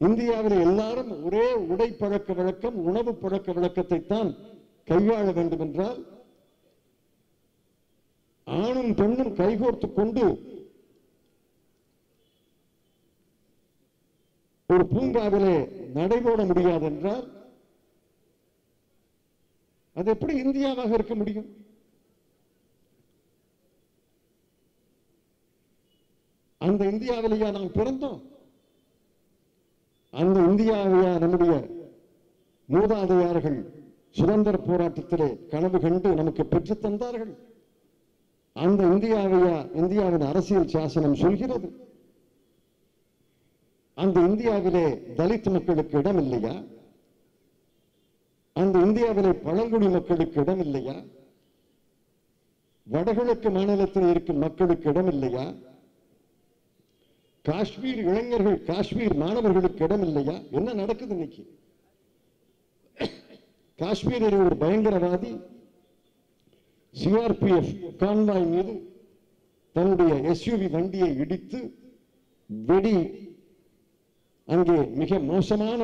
இந்தியாவில் எல்லாரும் ஒரே உடை பழக்க வழக்கம், உணவு பழக்க வழக்கத்தை தான் கையாள வேண்டும் என்றால், ஆணும் பெண்ணும் கைகோர்த்துக் கொண்டு ஒரு பூங்காவிலே நடைபோட முடியாது என்றால் அது எப்படி இந்தியாவாக இருக்க முடியும்? அந்த இந்தியாவிலேயா நாம் பிறந்தோம்? அந்த இந்தியாவையா நம்முடைய மூதாதையார்கள் சுதந்திர போராட்டத்திலே கனவு கண்டு நமக்கு பெற்று தந்தார்கள்? அந்த இந்தியாவையா இந்தியாவின் அரசியல் சாசனம் சொல்கிறது? அந்த இந்தியாவிலே தலித் மக்களுக்கு இடம் இல்லையா? அந்த இந்தியாவிலே பழங்குடி மக்களுக்கு இடம் இல்லையா? வடகிழக்கு மாநிலத்தில் இருக்கும் மக்களுக்கு இடம் இல்லையா? காஷ்மீர் இளைஞர்கள், காஷ்மீர் மாணவர்களுக்கு இடம் இல்லையா? என்ன நடக்குது இன்னைக்கு? காஷ்மீரில் ஒரு பயங்கரவாதி CRPF கான்வாய் மீது தன்னுடைய SUV வண்டியை இடித்து வெடி அங்கே மிக மோசமான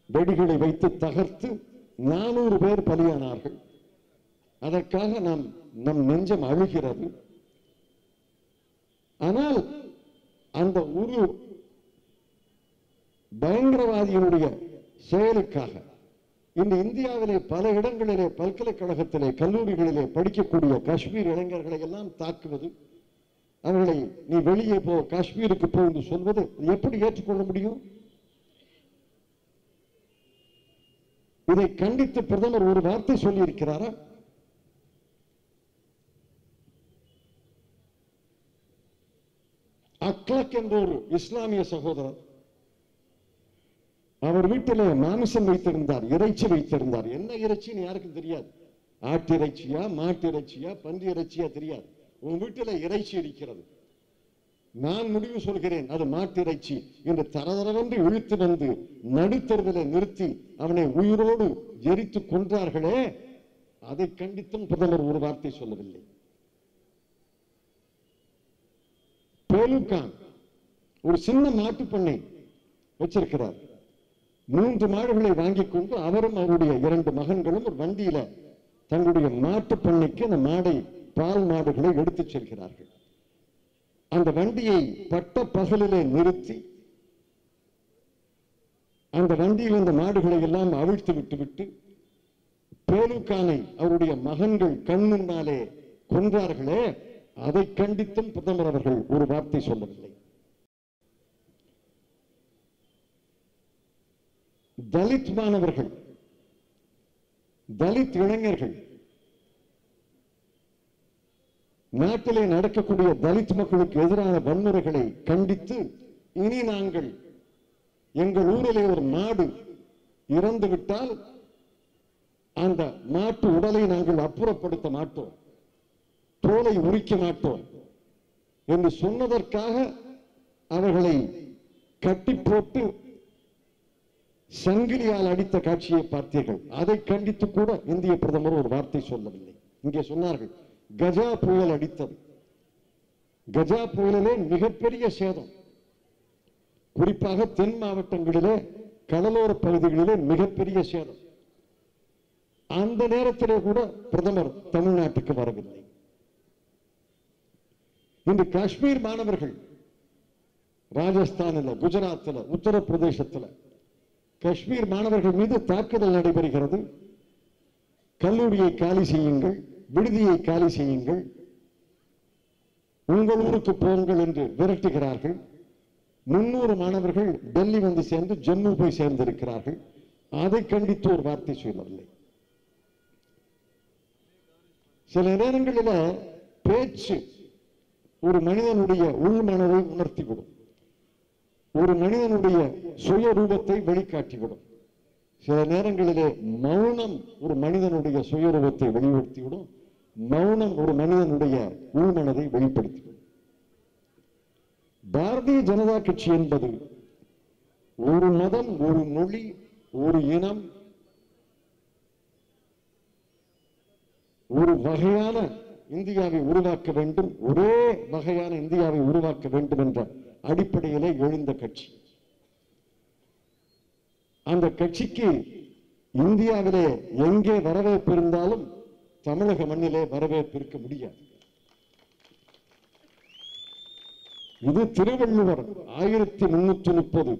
வெடிகளை வைத்து தகர்த்து 400 பேர் பலியானார்கள். அதற்காக நம் நெஞ்சம் அழுகிறது. ஆனால் அந்த ஒரு பயங்கரவாதியினுடைய செயலுக்காக இந்த இந்தியாவிலே பல இடங்களிலே பல்கலைக்கழகத்திலே கல்லூரிகளிலே படிக்கக்கூடிய காஷ்மீர் இளைஞர்களை எல்லாம் தாக்குவது, அவர்களை நீ வெளியே போ, காஷ்மீருக்கு போ என்று சொல்வது எப்படி ஏற்றுக்கொள்ள முடியும்? இதை கண்டித்து பிரதமர் ஒரு வார்த்தை சொல்லி இருக்கிறாரா? அக்லக் என்ற ஒரு இஸ்லாமிய சகோதரர் அவர் வீட்டிலே மாமிசம் வைத்திருந்தார், இறைச்சி வைத்திருந்தார். என்ன இறைச்சின்னு யாருக்கும் தெரியாது. ஆட்டு இறைச்சியா, மாட்டு இறைச்சியா, பன்றி இறைச்சியா தெரியாது. உன் வீட்டில் இறைச்சி இருக்கிறது, நான் முடிவு சொல்கிறேன் அது மாட்டு இறைச்சி என்று தரதரவென்று இழுத்து வந்து நடுத்தருவில் நிறுத்தி அவனை உயிரோடு எரித்து கொன்றார்களே, அதை கண்டித்தும் பிரதமர் ஒரு வார்த்தை சொல்லவில்லை. பேலுகான் ஒரு சின்ன மாட்டு பண்ணை வச்சிருக்கிறார். 3 மாடுகளை வாங்கிக் கொண்டு அவரும் அவருடைய 2 மகன்களும் ஒரு வண்டியில தங்களுடைய மாட்டு பண்ணைக்கு அந்த மாடை, பால் மாடுகளை எடுத்துச் செல்கிறார்கள். அந்த வண்டியை பட்ட பகலிலே நிறுத்தி அந்த வண்டியில் அந்த மாடுகளை எல்லாம் அவிழ்த்து விட்டுவிட்டு பேலுகானை அவருடைய மகன்கள் கண் முன்னாலே கொன்றார்களே, அதை கண்டித்தும் பிரதமர் அவர்கள் ஒரு வார்த்தை சொல்லவில்லை. தலித் மாணவர்கள், தலித் இளைஞர்கள், நாட்டிலே நடக்கக்கூடிய தலித் மக்களுக்கு எதிரான வன்முறைகளை கண்டித்து, இனி நாங்கள் எங்கள் ஊரிலே ஒரு மாடு இறந்து விட்டால் அந்த மாட்டு உடலை நாங்கள் அப்புறப்படுத்த மாட்டோம், தோலை உரிக்க மாட்டோம் என்று சொன்னதற்காக அவர்களை கட்டி போட்டு சங்கிலியால் அடித்த காட்சியை பார்த்தீர்கள். அதை கண்டித்து கூட இந்திய பிரதமர் ஒரு வார்த்தை சொல்லவில்லை. இங்கே சொன்னார்கள் கஜா புயல் அடித்தது. கஜா புயலிலே மிகப்பெரிய சேதம், குறிப்பாக தென் மாவட்டங்களிலே, கடலோர பகுதிகளிலே மிகப்பெரிய சேதம். அந்த நேரத்திலே கூட பிரதமர் தமிழ்நாட்டுக்கு வரவில்லை. இன்று காஷ்மீர் மாணவர்கள் ராஜஸ்தானில், குஜராத்தில், உத்தரப்பிரதேசத்தில் காஷ்மீர் மாணவர்கள் மீது தாக்குதல் நடைபெறுகிறது. கல்லூரியை காலி செய்யுங்கள், விடுதியை காலி செய்யுங்கள், உங்கள் ஊருக்கு போங்கள் என்று விரட்டுகிறார்கள். 300 மாணவர்கள் டெல்லி வந்து சேர்ந்து ஜம்மு போய் சேர்ந்திருக்கிறார்கள். அதை கண்டித்து ஒரு வார்த்தை சொல்லவில்லை. சில நேரங்களில் பேச்சு ஒரு மனிதனுடைய உள்மனதை உணர்த்திவிடும், ஒரு மனிதனுடைய சுய ரூபத்தை வெளிக்காட்டிவிடும். சில நேரங்களிலே மௌனம் ஒரு மனிதனுடைய சுயரூபத்தை வெளிப்படுத்திவிடும், மௌனம் ஒரு மனிதனுடைய உள்மனதை வெளிப்படுத்திவிடும். பாரதிய ஜனதா கட்சி என்பது ஒரு மதம், ஒரு மொழி, ஒரு இனம், ஒரு வகையான இந்தியாவை உருவாக்க வேண்டும், ஒரே வகையான இந்தியாவை உருவாக்க வேண்டும் என்ற அடிப்படையிலே எழுந்த கட்சி. அந்த கட்சிக்கு இந்தியாவிலே எங்கே வரவேற்பு இருந்தாலும் தமிழக மண்ணிலே வரவேற்பு இருக்க முடியாது. இது திருவள்ளுவர் 1330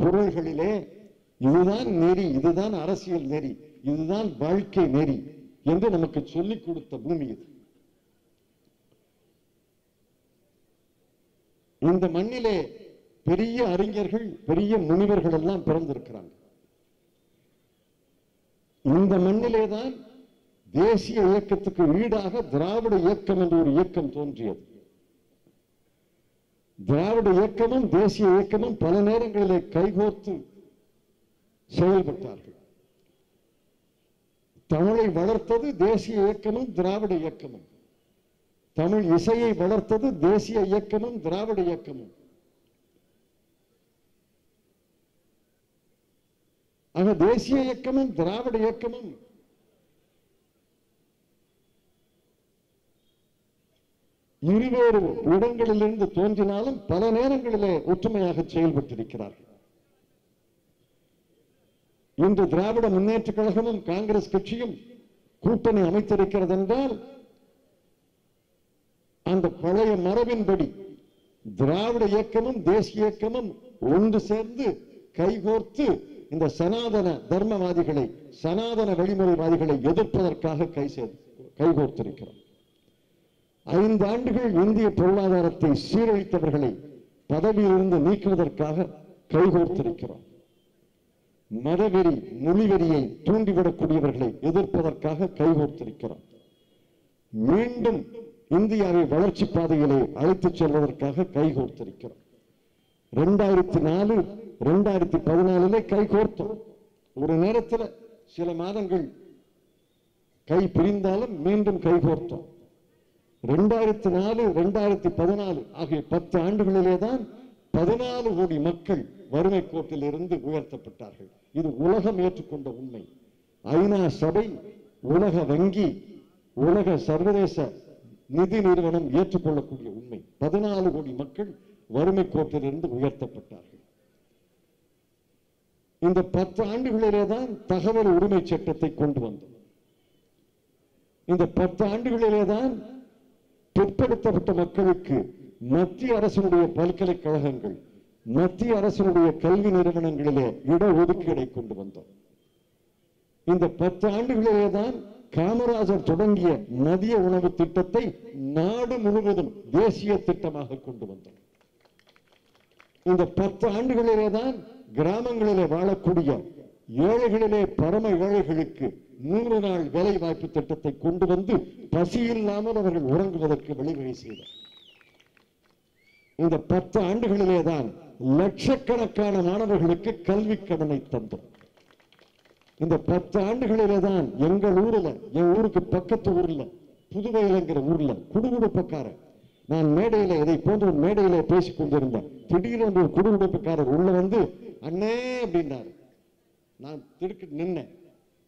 குறள்களிலே இதுதான் நெறி, இதுதான் அரசியல் நெறி, இதுதான் வாழ்க்கை நெறி என்று நமக்கு சொல்லிக் கொடுத்த பூமி இது. இந்த மண்ணிலே பெரிய அறிஞர்கள், பெரிய முனிவர்கள் எல்லாம் பிறந்திருக்கிறாங்க. இந்த மண்ணிலேதான் தேசிய இயக்கத்துக்கு ஈடாக திராவிட இயக்கம் என்ற ஒரு இயக்கம் தோன்றியது. திராவிட இயக்கமும் தேசிய இயக்கமும் பல நேரங்களிலே கைகோர்த்து செயல்பட்டார்கள். தமிழை வளர்த்தது தேசிய இயக்கமும் திராவிட இயக்கமும், தமிழ் இசையை வளர்த்தது தேசிய இயக்கமும் திராவிட இயக்கமும். ஆக தேசிய இயக்கமும் திராவிட இயக்கமும் இருவேறு இடங்களிலிருந்து தோன்றினாலும் பல நேரங்களிலே ஒற்றுமையாக செயல்பட்டிருக்கிறார்கள். இன்று திராவிட முன்னேற்ற கழகமும் காங்கிரஸ் கட்சியும் கூட்டணி அமைத்திருக்கிறது என்றால் அந்த பழைய மரபின்படி திராவிட இயக்கமும் தேசிய இயக்கமும் ஒன்று சேர்ந்து கைகோர்த்து இந்த சனாதன தர்மவாதிகளை, சனாதன வழிமுறைவாதிகளை எதிர்ப்பதற்காக கைகோர்த்திருக்கிறோம். 5 ஆண்டுகள் இந்திய பொருளாதாரத்தை சீரழித்தவர்களை பதவியிலிருந்து நீக்குவதற்காக கைகோர்த்திருக்கிறோம். மதவெறி மொழிவெறியை தூண்டிவிடக்கூடியவர்களை எதிர்ப்பதற்காக கைகோர்த்திருக்கிறோம். மீண்டும் இந்தியாவை வளர்ச்சி பாதையிலே அழைத்துச் செல்வதற்காக கைகோர்த்திருக்கிறோம். 2004 2014 கைகோர்த்தோம். ஒரு நேரத்தில் சில மாதங்கள் கை பிரிந்தாலும் மீண்டும் கைகோர்த்தோம். 2004 2014 ஆகிய 10 ஆண்டுகளிலே தான் 14 கோடி மக்கள் வறுமை கோட்டில் இருந்து உயர்த்தப்பட்டார்கள். இது உலகம் ஏற்றுக்கொண்ட உண்மை. ஐநா சபை, உலக வங்கி, உலக சர்வதேச நிதி நிறுவனம் ஏற்றுக்கொள்ளக்கூடிய உண்மை. 14 கோடி மக்கள் வறுமை கோட்டில் இருந்து உயர்த்தப்பட்டார்கள். இந்த 10 ஆண்டுகளிலே தான் தகவல் உரிமை சட்டத்தை கொண்டு வந்தோம். இந்த 10 ஆண்டுகளிலே தான் பிற்படுத்தப்பட்ட மக்களுக்கு மத்திய அரசினுடைய பல்கலைக்கழகங்கள், மத்திய அரசினுடைய கல்வி நிறுவனங்களிலே இடஒதுக்கீடை கொண்டு வந்தோம். இந்த 10 ஆண்டுகளிலே தான் காமராஜர் தொடங்கிய மதிய உணவு திட்டத்தை நாடு முழுவதும் தேசிய திட்டமாக கொண்டு வந்தோம். இந்த 10 ஆண்டுகளிலே தான் கிராமங்களிலே வாழக்கூடிய ஏழைகளிலே பரம ஏழைகளுக்கு 100 நாள் வேலை வாய்ப்பு திட்டத்தை கொண்டு வந்து பசியில்லாமல் அவர்கள் உறங்குவதற்கு வழிவகை செய்தார். இந்த 10 ஆண்டுகளிலே தான் லட்சக்கணக்கான மாணவர்களுக்கு கல்வி கடனை தந்தோம். இந்த 10 ஆண்டுகளிலே தான் எங்கள் ஊர்ல, என் ஊருக்கு பக்கத்து ஊர்ல, புதுவையிலங்கிற ஊர்ல குடுகுடுப்பக்காரர், நான் மேடையில இதை போன்ற ஒரு மேடையில பேசிக் கொண்டிருந்தேன். திடீரென்று ஒரு குடுகுடுப்பக்காரர் உள்ள வந்து, அண்ணே அப்படின்னாரு. நான் திடுக்கு நின்னேன்.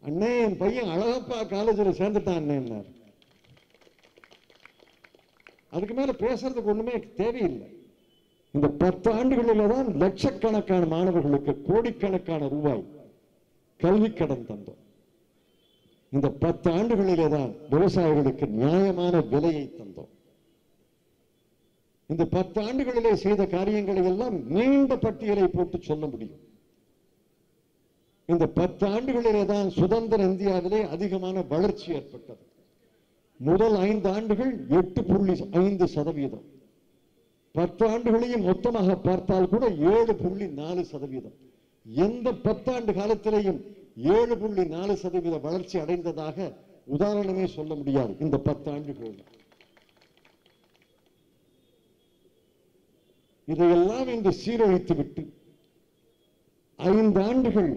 அண்ணே, என் பையன் அழகப்பா காலேஜில் சேர்ந்துட்டான் அண்ணேன்னாரு. அதுக்கு மேல பேசுறதுக்கு ஒண்ணுமே தேவையில்லை. இந்த 10 ஆண்டுகளிலே தான் லட்சக்கணக்கான மாணவர்களுக்கு கோடிக்கணக்கான ரூபாய் கல்வி கடன் தந்தோம். இந்த 10 ஆண்டுகளிலே தான் விவசாயிகளுக்கு நியாயமான விலையை தந்தோம். இந்த 10 ஆண்டுகளிலே செய்த காரியங்களை எல்லாம் நீண்ட பட்டியலை போட்டு சொல்ல முடியும். இந்த 10 ஆண்டுகளிலே தான் சுதந்திர இந்தியாவிலே அதிகமான வளர்ச்சி ஏற்பட்டது. முதல் 5 ஆண்டுகள் 8.5%. 10 ஆண்டுகளையும் மொத்தமாக பார்த்தால் கூட 7.4%. எந்த 10 ஆண்டு காலத்திலேயும் 7.4% வளர்ச்சி அடைந்ததாக உதாரணமே சொல்ல முடியாது. இந்த 10 ஆண்டுகள் இதையெல்லாம் இன்று சீரழித்து விட்டு 5 ஆண்டுகள்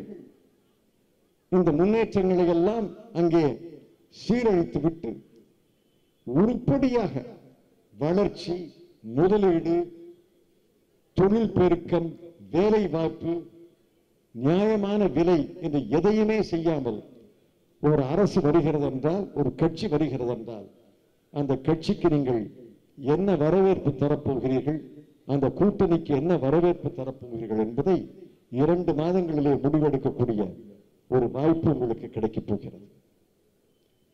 இந்த முன்னேற்றங்களை எல்லாம் அங்கே சீரழித்து விட்டு உருப்படியாக வளர்ச்சி, முதலீடு, தொழில் பெருக்கம், வேலை வாய்ப்பு, நியாயமான விலை என்று எதையுமே செய்யாமல் ஒரு அரசு வருகிறது என்றால், ஒரு கட்சி வருகிறது என்றால், அந்த கட்சிக்கு நீங்கள் என்ன வரவேற்பு தரப்போகிறீர்கள், அந்த கூட்டணிக்கு என்ன வரவேற்பு தரப்போகிறீர்கள் என்பதை 2 மாதங்களிலே முடிவெடுக்கக்கூடிய ஒரு வாய்ப்பு உங்களுக்கு கிடைக்கப் போகிறது.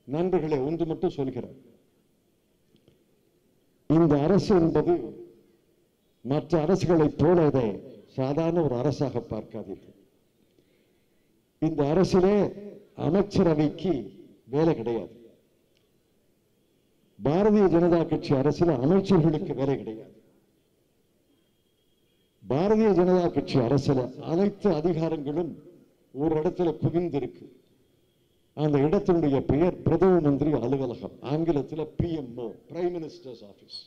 நண்பர்களே, ஒன்று மட்டும் சொல்கிறேன். இந்த அரசு என்பது மற்ற அரசுகளைப் போல இதை சாதாரண ஒரு அரசாக பார்க்காதீர்கள். இந்த அரசிலே அமைச்சரவைக்கு வேலை கிடையாது. பாரதிய ஜனதா கட்சி அரசில் அமைச்சர்களுக்கு வேலை கிடையாது. பாரதிய ஜனதா கட்சி அரசில் அனைத்து அதிகாரங்களும் ஒரு இடத்துல குவிந்திருக்கு. அந்த இடத்தினுடைய பெயர் பிரதம மந்திரி அலுவலகம், ஆங்கிலத்தில் PMO, பிரைம் மினிஸ்டர்ஸ் ஆபீஸ்.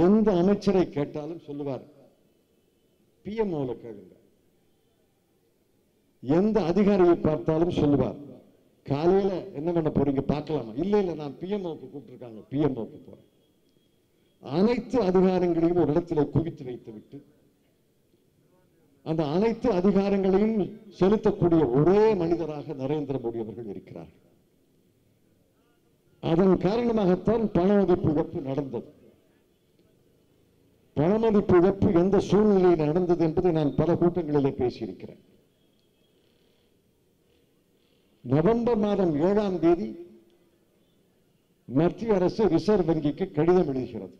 எந்த அமைச்சரை கேட்டாலும் சொல்லுவார், PMO கேளுங்க. எந்த அதிகாரியை பார்த்தாலும் சொல்லுவார், காலையில என்ன பண்ண போறீங்க பார்க்கலாமா? இல்ல இல்ல, நான் PMOக்கு கூப்பிட்டுருக்காங்க, PMOக்கு போறேன். அனைத்து அதிகாரங்களையும் ஒரு இடத்துல குவித்து வைத்து விட்டு அந்த அனைத்து அதிகாரங்களையும் செலுத்தக்கூடிய ஒரே மனிதராக நரேந்திர மோடி அவர்கள் இருக்கிறார்கள். அதன் காரணமாகத்தான் பணமதிப்பு இழப்பு நடந்தது. பணமதிப்பு இழப்பு எந்த சூழ்நிலையில் நடந்தது என்பதை நான் பல கூட்டங்களிலே பேசியிருக்கிறேன். நவம்பர் மாதம் 7ஆம் தேதி மத்திய அரசு ரிசர்வ் வங்கிக்கு கடிதம் எழுதுகிறது.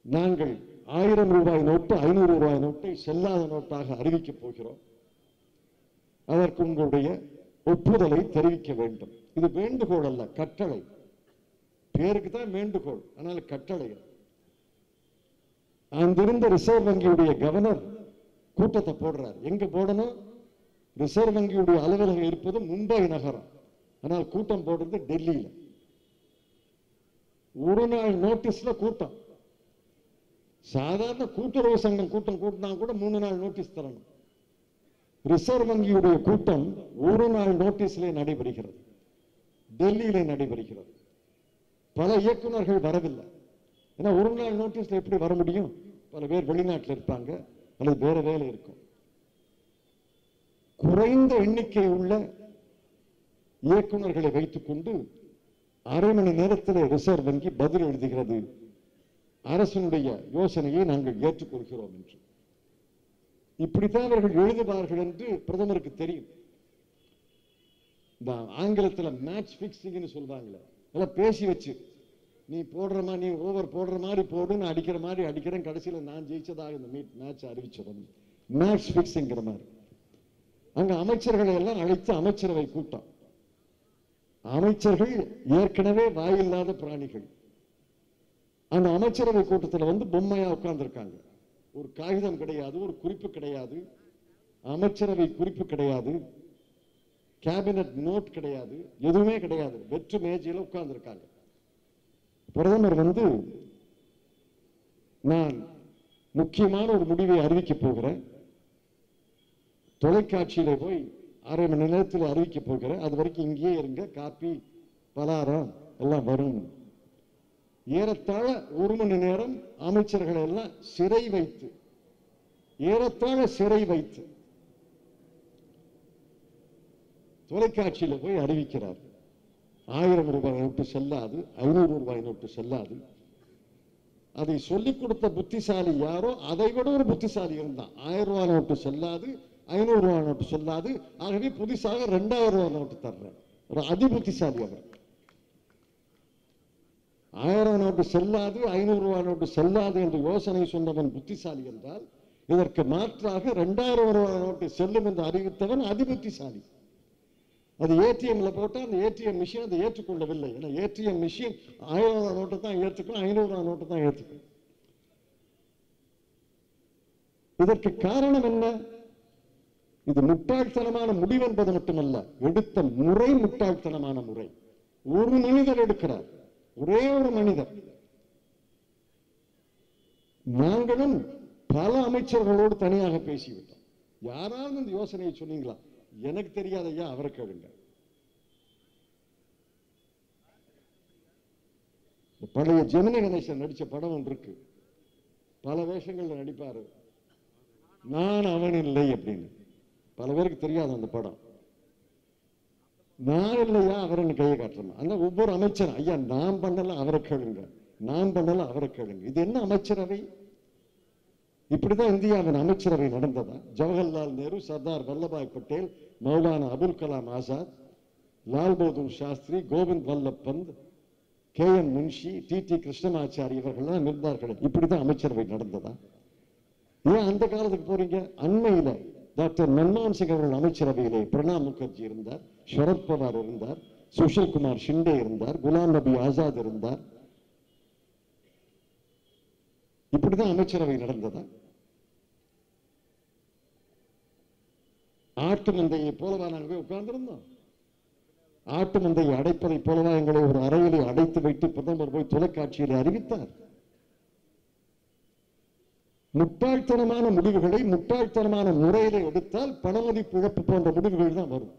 நாங்கள் 1000 ரூபாய் நோட்டு, 500 ரூபாய் நோட்டை செல்லாத நோட்டாக அறிவிக்கப் போகிறோம். அதற்கு உங்களுடைய ஒப்புதலை தெரிவிக்க வேண்டும். இது வேண்டுகோள் அல்ல, கட்டளை. பேருக்கு தான் வேண்டுகோள், ஆனால் கட்டளை. அங்கிருந்த ரிசர்வ் வங்கியுடைய கவர்னர் கூட்டத்தை போடுறார். எங்க போடணும்? ரிசர்வ் வங்கியுடைய அலுவலகம் இருப்பது மும்பை நகரம், ஆனால் கூட்டம் போடுறது டெல்லியில. ஒரு நாள் நோட்டீஸ்ல கூட்டம். சாதாரண கூட்டுறவு சங்கம் கூட்டம் கூட்டினா கூட 3 நாள் நோட்டீஸ் தரணும். ரிசர்வ் வங்கியுடைய கூட்டம் ஒரு நாள் நோட்டீஸ்ல நடைபெறுகிறது, டெல்லியில நடைபெறுகிறது. பல இயக்குநர்கள் வரவில்லை. ஏன்னா ஒரு நாள் நோட்டீஸ்ல எப்படி வர முடியும்? பல பேர் வெளிநாட்டில் இருப்பாங்க அல்லது வேற வேலை இருக்கும். குறைந்த எண்ணிக்கை உள்ள இயக்குநர்களை வைத்துக் கொண்டு அரை மணி நேரத்தில் ரிசர்வ் வங்கி பதில் எழுதுகிறது, அரசனுடைய யோசனையை நாங்கள் ஏற்றுக்கொள்கிறோம் என்று. இப்படித்தான் அவர்கள் எழுதுவார்கள் என்று பிரதமருக்கு தெரியும். இந்த ஆங்கிலத்தில் மேட்ச் பிக்சிங்னு சொல்வாங்களே, எல்லாம் பேசி வச்சு நீ போடுற மாதிரி, நீ ஓவர் போடுற மாதிரி போடு, நான் அடிக்கிற மாதிரி அடிக்கிறேன், கடைசியில் நான் ஜெயிச்சதாக இந்த மேட்ச் அறிவிச்சிடும். மேட்ச் பிக்சிங்கிற மாதிரி. அங்க அமைச்சர்களை எல்லாம் அழைத்து அமைச்சரவை கூட்டம். அமைச்சர்கள் ஏற்கனவே வாயில்லாத பிராணிகள். அந்த அமைச்சரவை கூட்டத்தில் வந்து பொம்மையா உட்கார்ந்துருக்காங்க. ஒரு காகிதம் கிடையாது, ஒரு குறிப்பு கிடையாது, அமைச்சரவை குறிப்பு கிடையாது, கேபினட் நோட் கிடையாது, எதுவுமே கிடையாது. வெற்று மேஜையில் உட்கார்ந்துருக்காங்க. பிரதமர் வந்து நான் முக்கியமான ஒரு முடிவை அறிவிக்க போகிறேன், தொலைக்காட்சியில போய் அரை மணி நேரத்தில் அறிவிக்க போகிறேன், அது வரைக்கும் இங்கேயே இருங்க, காப்பி பலாரம் எல்லாம் வரும். ஏறத்தாழ 1 மணி நேரம் அமைச்சர்களை எல்லாம் சிறை வைத்து, ஏறத்தாழ சிறை வைத்து தொலைக்காட்சியில போய் அறிவிக்கிறார். 1000 ரூபாய் நோட்டு செல்லாது, 500 ரூபாய் நோட்டு செல்லாது. அதை சொல்லிக் கொடுத்த புத்திசாலி யாரோ அதை விட ஒரு புத்திசாலி இருந்தான். 1000 ரூபாய் நோட்டு செல்லாது, 500 ரூபாய் நோட்டு செல்லாது, ஆகவே புதுசாக 2000 ரூபாய் நோட்டு தர்றேன். ஒரு அதிபுத்திசாலி அவர். 1000 நோட்டு செல்லாது, 500 ரூபாய் நோட்டு செல்லாது என்று யோசனை சொன்னவன் புத்திசாலி என்றால், இதற்கு மாற்றாக 2000 ரூபாய் நோட்டு செல்லும் என்று அறிவித்தவன் அதிபுத்திசாலி. அது ஏடிஎம்ல போட்டா அந்த ஏடிஎம் மிஷின் அதை ஏற்றுக்கொள்ளவில்லை. ஏன்னா ஏடிஎம் மிஷின் 1000 ரூபாய் நோட்டு தான் ஏற்றுக்கும், 500 ரூபாய் நோட்டு தான் ஏற்றுக்கும். இதற்கு காரணம் என்ன? இது முட்டாள்தனமான முடிவு என்பது மட்டுமல்ல, எடுத்த முறை முட்டாள்தனமான முறை. ஒரு மனிதர் எடுக்கிறார், ஒரே ஒரு மனிதர். நாங்களும் பல அமைச்சர்களோடு தனியாக பேசிவிட்டோம். யாராவது இந்த யோசனையை சொன்னீங்களா? எனக்கு தெரியாத ஐயா, அவரை கேளுங்க. பழைய ஜெமினி கணேசன் நடிச்ச படம் ஒன்று இருக்கு, பல வேஷங்கள்ல நடிப்பாரு, நான் அவன் இல்லை அப்படின்னு. பல பேருக்கு தெரியாது அந்த படம். நான் இல்லையா அவரை கையை காட்டுறேன். அந்த ஒவ்வொரு அமைச்சரும் ஐயா நான் பண்ணல அவரை கேளுங்க, நான் பண்ணல அவரை கேளுங்க. இது என்ன அமைச்சரவை? இப்படிதான் இந்தியாவின் அமைச்சரவை நடந்ததா? ஜவஹர்லால் நேரு, சர்தார் வல்லபாய் பட்டேல், மௌலானா அபுல் கலாம் ஆசாத், லால் பகதூர் சாஸ்திரி, கோவிந்த் வல்லப் பந்த், KN முன்ஷி, TT கிருஷ்ணமாச்சாரி இவர்கள்லாம் இருந்தார்கள். இப்படிதான் அமைச்சரவை நடந்ததா? ஏன் அந்த காலத்துக்கு போறீங்க? அண்மையில டாக்டர் மன்மோகன் சிங் அவர்கள் அமைச்சரவையிலே பிரணாப் முகர்ஜி இருந்தார், சரத் பவார் இருந்தார், சுஷில் குமார் ஷிண்டே இருந்தார், குலாம் நபி ஆசாத் இருந்தார். இப்படிதான் அமைச்சரவை நடந்ததா? ஆட்டு மந்தையை போலவா நாங்கள் போய் உட்கார்ந்திருந்தோம்? ஆட்டு மந்தையை அடைப்பதை போலவா எங்களை ஒரு அறையிலே அடைத்து வைத்து பிரதமர் போய் தொலைக்காட்சியில் அறிவித்தார்? முட்டாள்தனமான முடிவுகளை முட்டாள்தனமான முறையில எடுத்தால் பணமதிப்பு இழப்பு போன்ற முடிவுகள் தான் வரும்.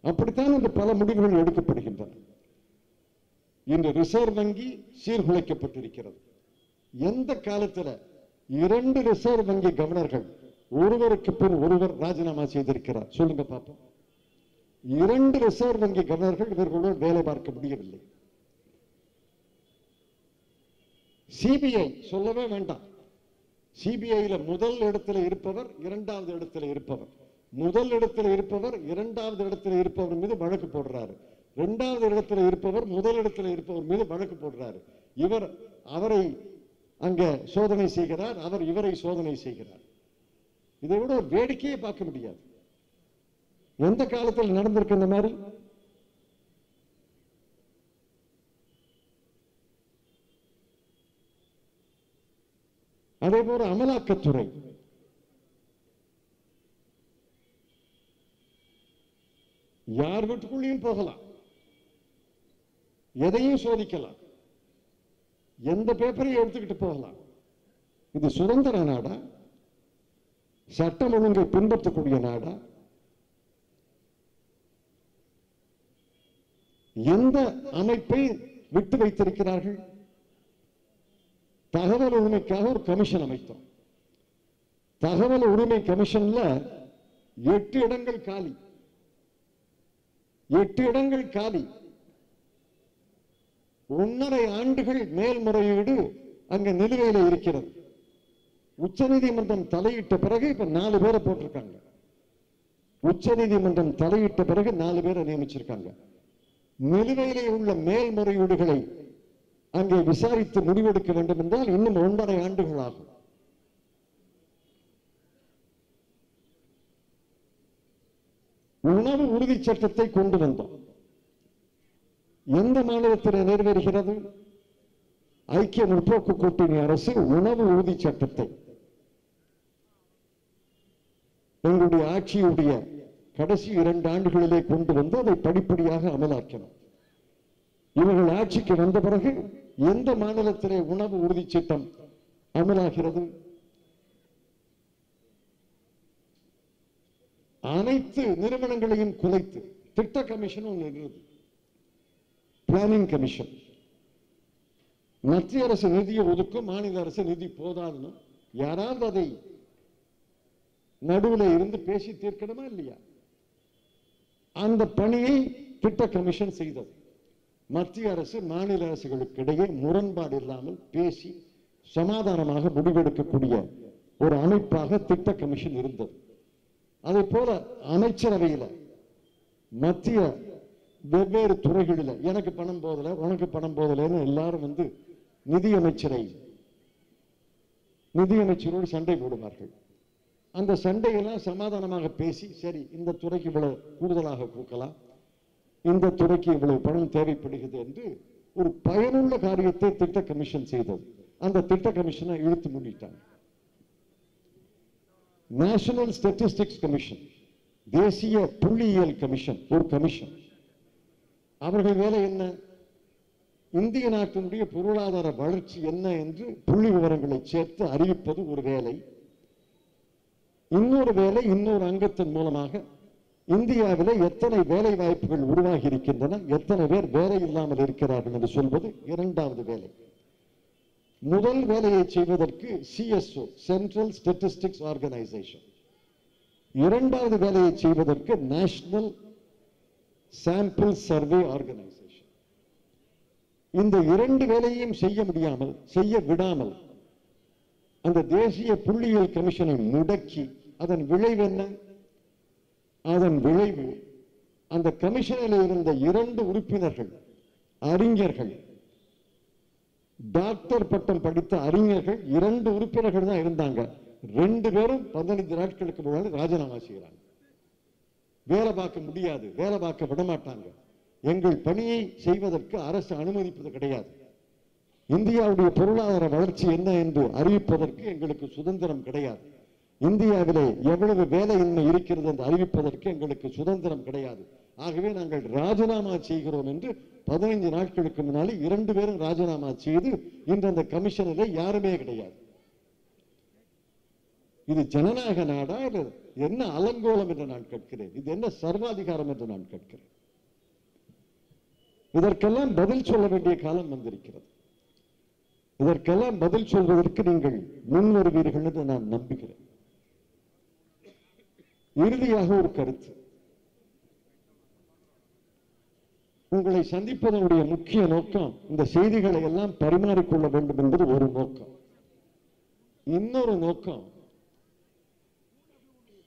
அப்படித்தான் இந்த பல முடிவுகள் எடுக்கப்படுகின்றன. இன்று ரிசர்வ் வங்கி சீர்குலைக்கப்பட்டிருக்கிறது. எந்த காலத்தில் 2 ரிசர்வ் வங்கி கவர்னர்கள் ஒருவருக்கு பின் ஒருவர் ராஜினாமா செய்திருக்கிறார்? சொல்லுங்க பார்ப்போம். 2 ரிசர்வ் வங்கி கவர்னர்கள் இவர்களோடு வேலை பார்க்க முடியவில்லை. சிபிஐ சொல்லவே வேண்டாம். சிபிஐல முதல் இடத்துல இருப்பவர், 2வது இடத்துல இருப்பவர், முதல் இடத்துல இருப்பவர் 2வது இடத்துல இருப்பவர் மீது வழக்கு போடுறாரு, 2வது இடத்துல இருப்பவர் முதல் இடத்துல இருப்பவர் மீது வழக்கு போடுறாரு. இவர் அவரை அங்க சோதனை செய்கிறார், அவர் இவரை சோதனை செய்கிறார். இதை விட ஒரு வேடிக்கையை பார்க்க முடியாது. எந்த காலத்தில் நடந்திருக்கு இந்த மாதிரி? அதே போல அமலாக்கத்துறை யார் வீட்டுக்குள்ளேயும் போகலாம், எதையும் சோதிக்கலாம், எந்த பேப்பரையும் எடுத்துக்கிட்டு போகலாம். இது சுதந்திர நாடா? சட்டம் ஒழுங்கை பின்பற்றக்கூடிய நாடா? எந்த அமைப்பை விட்டு வைத்திருக்கிறார்கள்? தகவல் உரிமைக்காக ஒரு கமிஷன் அமைத்தோம். தகவல் உரிமை கமிஷன்ல 8 இடங்கள் காலி. 8 இடங்கள் காலி. 1.5 ஆண்டுகள் மேல்முறையீடு அங்க நிலுவையில் இருக்கிறது. உச்சநீதிமன்றம் தலையிட்ட பிறகு இப்ப 4 பேரை போட்டிருக்காங்க. உச்சநீதிமன்றம் தலையிட்ட பிறகு 4 பேரை நியமிச்சிருக்காங்க. நிலுவையிலே உள்ள மேல்முறையீடுகளை அங்கே விசாரித்து முடிவெடுக்க வேண்டும் என்றால் இன்னும் 1.5 ஆண்டுகள் ஆகும். உணவு உறுதி சட்டத்தை கொண்டு வந்தோம். எந்த மாநிலத்தில் நிறைவேறுகிறது? ஐக்கிய முற்போக்கு கூட்டணி அரசு உணவு உறுதி சட்டத்தை எங்களுடைய ஆட்சியுடைய கடைசி 2 ஆண்டுகளிலே கொண்டு வந்து அதை படிப்படியாக அமலாக்கணும். இவர்கள் ஆட்சிக்கு வந்த பிறகு எந்த மாநிலத்திலே உணவு உறுதி சட்டம் அமலாகிறது? அனைத்து நிறுவனங்களையும் குலைத்து திட்ட கமிஷன் ஒன்று இருந்தது, பிளானிங் கமிஷன். மத்திய அரசு நிதியை ஒதுக்கும், மாநில அரசு நிதி போதாதுன்னு யாராவது அதை நடுவில் இருந்து பேசி தீர்க்கணுமா இல்லையா? அந்த பணியை திட்ட கமிஷன் செய்தது. மத்திய அரசு மாநில அரசுகளுக்கு இடையே முரண்பாடு இல்லாமல் பேசி சமாதானமாக முடிவெடுக்கக்கூடிய ஒரு அமைப்பாக திட்ட கமிஷன் இருந்தது. அதே போல அமைச்சரவையில் மத்திய வெவ்வேறு துறைகளில் எனக்கு பணம் போதல, உனக்கு பணம் போதலன்னு எல்லாரும் வந்து நிதியமைச்சரோடு சண்டை போடுவார்கள். அந்த சண்டையெல்லாம் சமாதானமாக பேசி, சரி இந்த துறைக்கு இவ்வளவு கூடுதலாக கொடுக்கலாம், இந்த துறைக்கு இவ்வளவு பணம் தேவைப்படுகிறது என்று ஒரு பயனுள்ள காரியத்தை திட்ட கமிஷன் செய்தது. அந்த திட்ட கமிஷனை இழுத்து மூடிட்டாங்க. நேஷனல் ஸ்டாட்டிஸ்டிக்ஸ் கமிஷன், தேசிய புள்ளியியல் கமிஷன், ஒரு கமிஷன். அவர்கள் வேலை என்ன? இந்திய நாட்டினுடைய பொருளாதார வளர்ச்சி என்ன என்று புள்ளி விவரங்களை சேர்த்து அறிவிப்பது ஒரு வேலை. இன்னொரு வேலை, இன்னொரு அங்கத்தின் மூலமாக இந்தியாவில் எத்தனை வேலை வாய்ப்புகள் உருவாகி இருக்கின்றன, எத்தனை பேர் வேலை இல்லாமல் இருக்கிறார்கள் என்று சொல்வது இரண்டாவது வேலை. முதல் வேலையை செய்வதற்கு சிஎஸ்ஓ, சென்ட்ரல் ஸ்டாட்டிஸ்டிக்ஸ் ஆர்கனைசேஷன். இரண்டாவது வேலையை செய்வதற்கு நேஷனல் சாம்பிள் சர்வே ஆர்கனைசேஷன். இந்த 2 வேலையையும் செய்ய விடாமல் அந்த தேசிய புள்ளியியல் கமிஷனை முடக்கி, அதன் விளைவு என்ன? அதன் விளைவு அந்த கமிஷனில் இருந்த 2 உறுப்பினர்கள் அறிஞர்கள், டாக்டர் பட்டம் படித்த அறிஞர்கள் 2 உறுப்பினர்கள் தான் இருந்தாங்க. 2 பேரும் 15 நாட்களுக்கு முன்னாடி ராஜினாமா செய்கிறாங்க. வேலை பார்க்க முடியாது, வேலை பார்க்க விடமாட்டாங்க. எங்கள் பணியை செய்வதற்கு அரசு அனுமதிப்பது கிடையாது. இந்தியாவுடைய பொருளாதார வளர்ச்சி என்ன என்று அறிவிப்பதற்கு எங்களுக்கு சுதந்திரம் கிடையாது. இந்தியாவிலே எவ்வளவு வேலையின்மை இருக்கிறது என்று அறிவிப்பதற்கு எங்களுக்கு சுதந்திரம் கிடையாது. ஆகவே நாங்கள் ராஜினாமா செய்கிறோம் என்று 15 நாட்களுக்கு முன்னாடி 2 பேரும் ராஜினாமா செய்து இன்று அந்த கமிஷனில் யாருமே கிடையாது. இது ஜனநாயக நாடா? என்ன அலங்கோலம் என்று நான் கேட்கிறேன். இது என்ன சர்வாதிகாரம் என்று நான் கேட்கிறேன். இதற்கெல்லாம் பதில் சொல்ல வேண்டிய காலம் வந்திருக்கிறது. இதற்கெல்லாம் பதில் சொல்வதற்கு நீங்கள் முன் வருவீர்கள் என்று நான் நம்புகிறேன். இறுதியாக ஒரு கருத்து. உங்களை சந்திப்பதனுடைய முக்கிய நோக்கம் இந்த செய்திகளை எல்லாம் பரிமாறிக்கொள்ள வேண்டும் என்பது ஒரு நோக்கம். இன்னொரு நோக்கம்,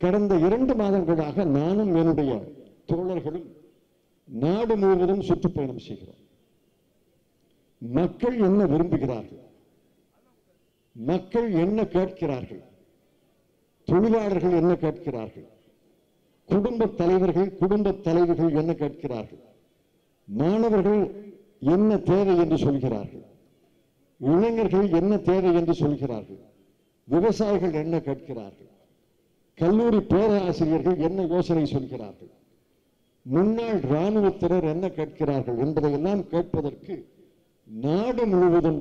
கடந்த 2 மாதங்களாக நானும் என்னுடைய தோழர்களும் நாடு முழுவதும் சுற்றுப்பயணம் செய்கிறோம். மக்கள் என்ன விரும்புகிறார்கள், மக்கள் என்ன கேட்கிறார்கள், தொழிலாளர்கள் என்ன கேட்கிறார்கள், குடும்ப தலைவர்கள் குடும்ப தலைவர்கள் என்ன கேட்கிறார்கள், மாணவர்கள் என்ன தேவை என்று சொல்கிறார்கள், இளைஞர்கள் என்ன தேவை என்று சொல்கிறார்கள், விவசாயிகள் என்ன கேட்கிறார்கள், கல்லூரி பேராசிரியர்கள் என்ன யோசனை சொல்கிறார்கள், முன்னாள் இராணுவத்தினர் என்ன கேட்கிறார்கள் என்பதையெல்லாம் கேட்பதற்கு நாடு முழுவதும்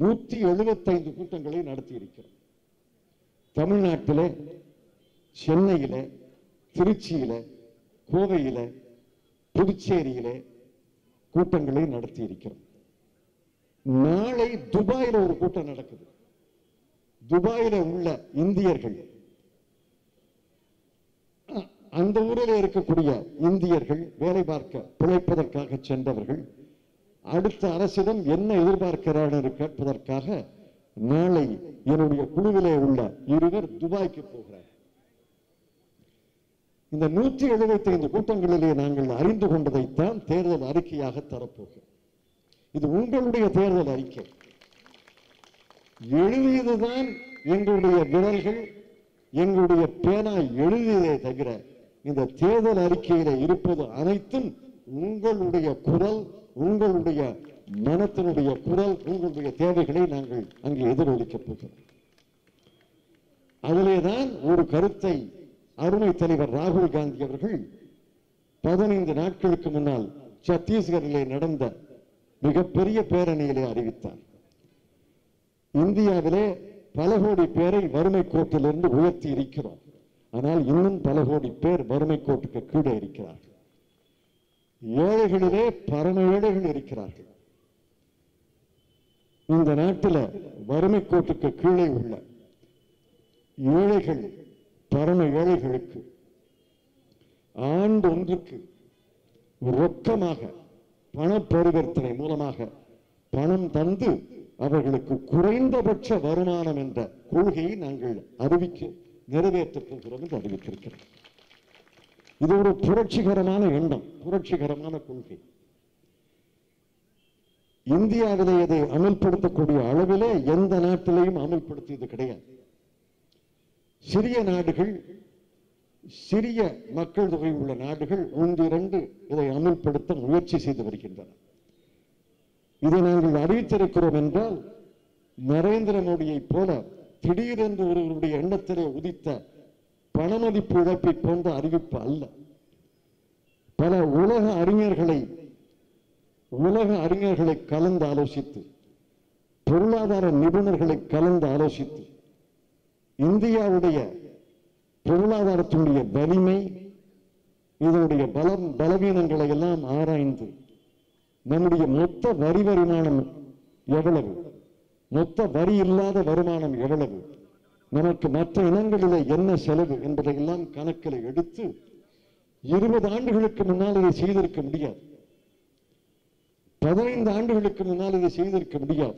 175 கூட்டங்களை நடத்தியிருக்கிறோம். தமிழ்நாட்டிலே, சென்னையிலே, திருச்சியிலே, கோவையிலே, புதுச்சேரியிலே கூட்டங்களை நடத்தி இருக்கிறோம். நாளை துபாயில ஒரு கூட்டம் நடக்குது. துபாயில உள்ள இந்தியர்கள், அந்த ஊரில் இருக்கக்கூடிய இந்தியர்கள், வேலை பார்க்க பிழைப்பதற்காக சென்றவர்கள் அடுத்த அரசிடம் என்ன எதிர்பார்க்கிறார்கள் என்று கேட்பதற்காக நாளை என்னுடைய குழுவிலே உள்ள இருவர் துபாய்க்கு போகிறார். இந்த 175 கூட்டங்களிலே நாங்கள் அறிந்து கொண்டதைத்தான் தேர்தல் அறிக்கையாக தரப்போகிறோம். இது உங்களுடைய தேர்தல் அறிக்கை. எழுதியதுதான் எங்களுடைய விரல்கள், எங்களுடைய பேனா எழுதியதை தவிர இந்த தேர்தல் அறிக்கையில இருப்பது அனைத்தும் உங்களுடைய குரல், உங்களுடைய மனத்தினுடைய குரல், உங்களுடைய தேவைகளை நாங்கள் அங்கே எதிரொலிக்கப் போகிறோம். அதிலேதான் ஒரு கருத்தை அருமை தலைவர் ராகுல் காந்தி அவர்கள் 15 நாட்களுக்கு முன்னால் சத்தீஸ்கரிலே நடந்த மிகப்பெரிய பேரணியிலே அறிவித்தார். இந்தியாவிலே பல கோடி பேரை வறுமை கோட்டிலிருந்து உயர்த்தி இருக்கிறோம். ஆனால் இன்னும் பல கோடி பேர் வறுமை கோட்டுக்கு கீழே இருக்கிறார்கள். ஏழைகளிலே பரம ஏழைகள் இருக்கிறார்கள். இந்த நாட்டில் வறுமை கோட்டுக்கு கீழே உள்ள ஏழைகள், பரம ஏழைகளுக்கு ஆண்டு ஒன்றுக்கு ரொக்கமாக பண பரிவர்த்தனை மூலமாக பணம் தந்து அவர்களுக்கு குறைந்தபட்ச வருமானம் என்ற கொள்கையை நாங்கள் நிறைவேற்றப் போகிறோம் என்று அறிவித்திருக்கிறோம். இது ஒரு புரட்சிகரமான எண்ணம், புரட்சிகரமான கொள்கை. இந்தியாவிலே இதை அமல்படுத்தக்கூடிய அளவிலே எந்த நாட்டிலேயும் அமல்படுத்தியது கிடையாது. சிறிய நாடுகள், சிறிய மக்கள் தொகை உள்ள நாடுகள் 1-2 இதை அமல்படுத்த முயற்சி செய்து வருகின்றன. இதை நாங்கள் அறிவித்திருக்கிறோம் என்றால் நரேந்திர மோடியை போல திடீரென்று ஒருவருடைய எண்ணத்திலே உதித்த பணமதிப்பு இழப்பை போன்ற அறிவிப்பு அல்ல. பல உலக அறிஞர்களை கலந்து ஆலோசித்து, பொருளாதார நிபுணர்களை கலந்து ஆலோசித்து, இந்தியாவுடைய பொருளாதாரத்தினுடைய வலிமை, இதனுடைய பலவீனங்களை எல்லாம் ஆராய்ந்து நம்முடைய மொத்த வரி வருமானம் எவ்வளவு, மொத்த வரி இல்லாத வருமானம் எவ்வளவு, நமக்கு மற்ற இனங்களிலே என்ன செலவு என்பதையெல்லாம் கணக்கில் எடுத்து 20 ஆண்டுகளுக்கு முன்னால் இதை செய்திருக்க முடியாது. 15 ஆண்டுகளுக்கு முன்னால் இதை செய்திருக்க முடியாது.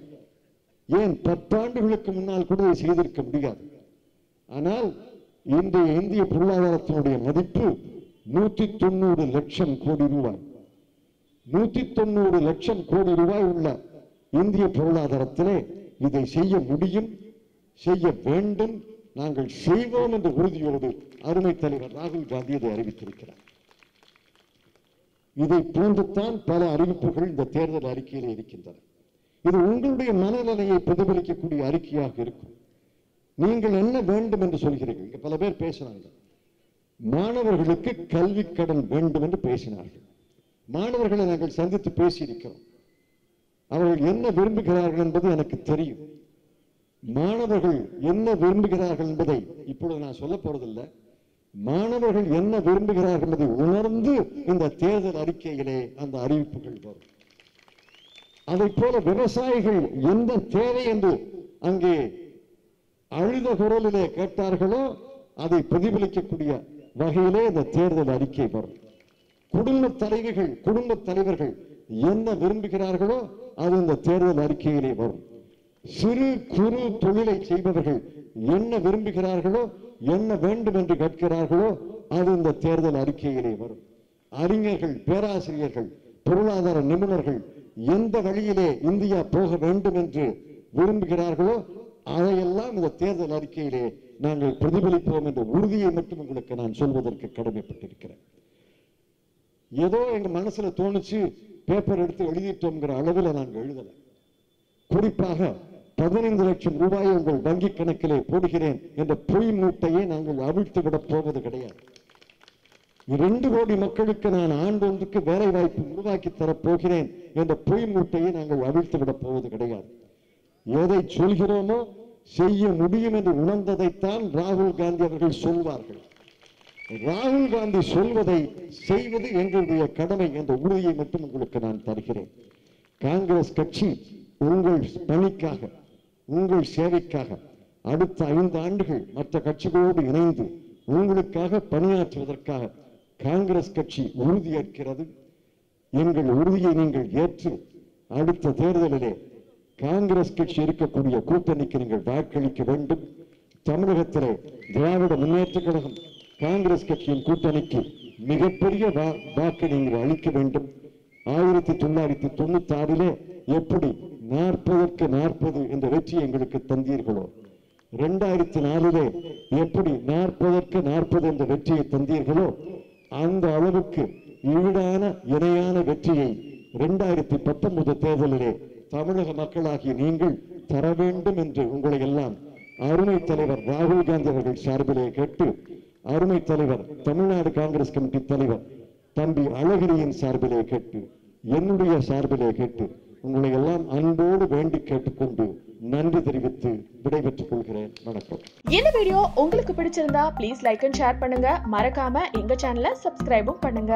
ஏன் 10 ஆண்டுகளுக்கு முன்னால் கூட இதை செய்திருக்க முடியாது. ஆனால் இன்றைய இந்திய பொருளாதாரத்தினுடைய மதிப்பு 190 லட்சம் கோடி ரூபாய். 190 லட்சம் கோடி ரூபாய் உள்ள இந்திய பொருளாதாரத்திலே இதை செய்ய முடியும், செய்ய வேண்டும், நாங்கள் செய்வோம் என்ற உறுதியோடு அருமை தலைவர் ராகுல் காந்தி இதை அறிவித்திருக்கிறார். இதை போன்றுத்தான் பல அறிவிப்புகள் இந்த தேர்தல் அறிக்கையில் இருக்கின்றன. இது உங்களுடைய மனநிலையை பிரதிபலிக்கக்கூடிய அறிக்கையாக இருக்கும். நீங்கள் என்ன வேண்டும் என்று சொல்கிறீர்கள்? பல பேர் பேசினாங்க, மாணவர்களுக்கு கல்வி கடன் வேண்டும் என்று பேசினார்கள். மாணவர்களை நாங்கள் சந்தித்து பேசியிருக்கிறோம். அவர்கள் என்ன விரும்புகிறார்கள் என்பது எனக்கு தெரியும். மாணவர்கள் என்ன விரும்புகிறார்கள் என்பதை இப்பொழுது நான் சொல்ல போறதில்லை. மாணவர்கள் என்ன விரும்புகிறார்கள் என்பதை உணர்ந்து இந்த தேர்தல் அறிக்கையிலே அந்த அறிவிப்புகள் வரும். அதை போல விவசாயிகள் எந்த தேவை என்று அங்கே அழுத குரலிலே கேட்டார்களோ அதை பிரதிபலிக்கக்கூடிய வகையிலே இந்த தேர்தல் அறிக்கை வரும். குடும்ப தலைவர்கள் என்ன விரும்புகிறார்களோ அது இந்த தேர்தல் அறிக்கையிலே வரும். சிறு குறு தொழிலை செய்பவர்கள் என்ன விரும்புகிறார்களோ, என்ன வேண்டும் என்று கேட்கிறார்களோ அது இந்த தேர்தல் அறிக்கையிலே வரும். அறிஞர்கள், பேராசிரியர்கள், பொருளாதார நிபுணர்கள் எந்த வழியிலே இந்தியா போக வேண்டும் என்று விரும்புகிறார்களோ அதையெல்லாம் இந்த தேர்தல் அறிக்கையிலே நாங்கள் பிரதிபலிப்போம் என்ற உறுதியை மட்டும் உங்களுக்கு நான் சொல்வதற்கு கடமைப்பட்டிருக்கிறேன். ஏதோ எங்க மனசுல தோணுச்சு பேப்பர் எடுத்து எழுதிட்டோம்ங்கிற அளவில் நாங்கள் எழுதலை. குறிப்பாக 15 லட்சம் ரூபாயை உங்கள் வங்கி கணக்கிலே போடுகிறேன் என்ற பொய் மூட்டையை நாங்கள் அவிழ்த்து விடப் போவது கிடையாது. 2 கோடி மக்களுக்கு நான் ஆண்டொன்றுக்கு வேலை வாய்ப்பு உருவாக்கி தரப்போகிறேன் என்ற பொய் மூட்டையை நாங்கள் அவிழ்த்து விடப் போவது கிடையாது. எதை சொல்கிறோமோ செய்ய முடியும் என்று உணர்ந்ததைத்தான் ராகுல் காந்தி அவர்கள் சொல்வார்கள். ராகுல் காந்தி சொல்வதை செய்வது எங்களுடைய கடமை என்ற உறுதியை மட்டும் உங்களுக்கு நான் தருகிறேன். காங்கிரஸ் கட்சி உங்கள் பணிக்காக, உங்கள் சேவைக்காக அடுத்த 5 ஆண்டுகள் மற்ற கட்சிகளோடு இணைந்து உங்களுக்காக பணியாற்றுவதற்காக காங்கிரஸ் கட்சி உறுதியேற்கிறது. எங்கள் உறுதியை நீங்கள் ஏற்று அடுத்த தேர்தலிலே காங்கிரஸ் கட்சி இருக்கக்கூடிய கூட்டணிக்கு நீங்கள் வாக்களிக்க வேண்டும். தமிழகத்திலே திராவிட முன்னேற்ற கழகம் காங்கிரஸ் கட்சியின் கூட்டணிக்கு மிகப்பெரிய வாக்கு நீங்கள் அளிக்க வேண்டும். 1996 எப்படி 40க்கு 40 என்ற வெற்றி எங்களுக்கு தந்தீர்களோ, 2004 எப்படி 40க்கு 40 என்ற வெற்றியை தந்தீர்களோ, அந்த அளவுக்கு ஈடான இணையான வெற்றியை 2019 தேர்தலிலே தமிழக மக்களாகிய நீங்கள் தர வேண்டும் என்று உங்களை எல்லாம் அருமை தலைவர் ராகுல் காந்தி அவர்கள் சார்பிலே கேட்டு, அருமை தலைவர் தமிழ்நாடு காங்கிரஸ் கமிட்டி தலைவர் தம்பி அழகிரியின் சார்பிலே கேட்டு, என்னுடைய சார்பிலே கேட்டு உங்களை எல்லாம் அன்போடு வேண்டி கேட்டுக்கொண்டு நன்றி தெரிவித்து விடைபெற்றுக் கொள்கிறேன். வணக்கம். இந்த வீடியோ உங்களுக்கு பிடிச்சிருந்தா ப்ளீஸ் லைக் அண்ட் ஷேர் பண்ணுங்க. மறக்காம எங்க சேனலை சப்ஸ்கிரைபும் பண்ணுங்க.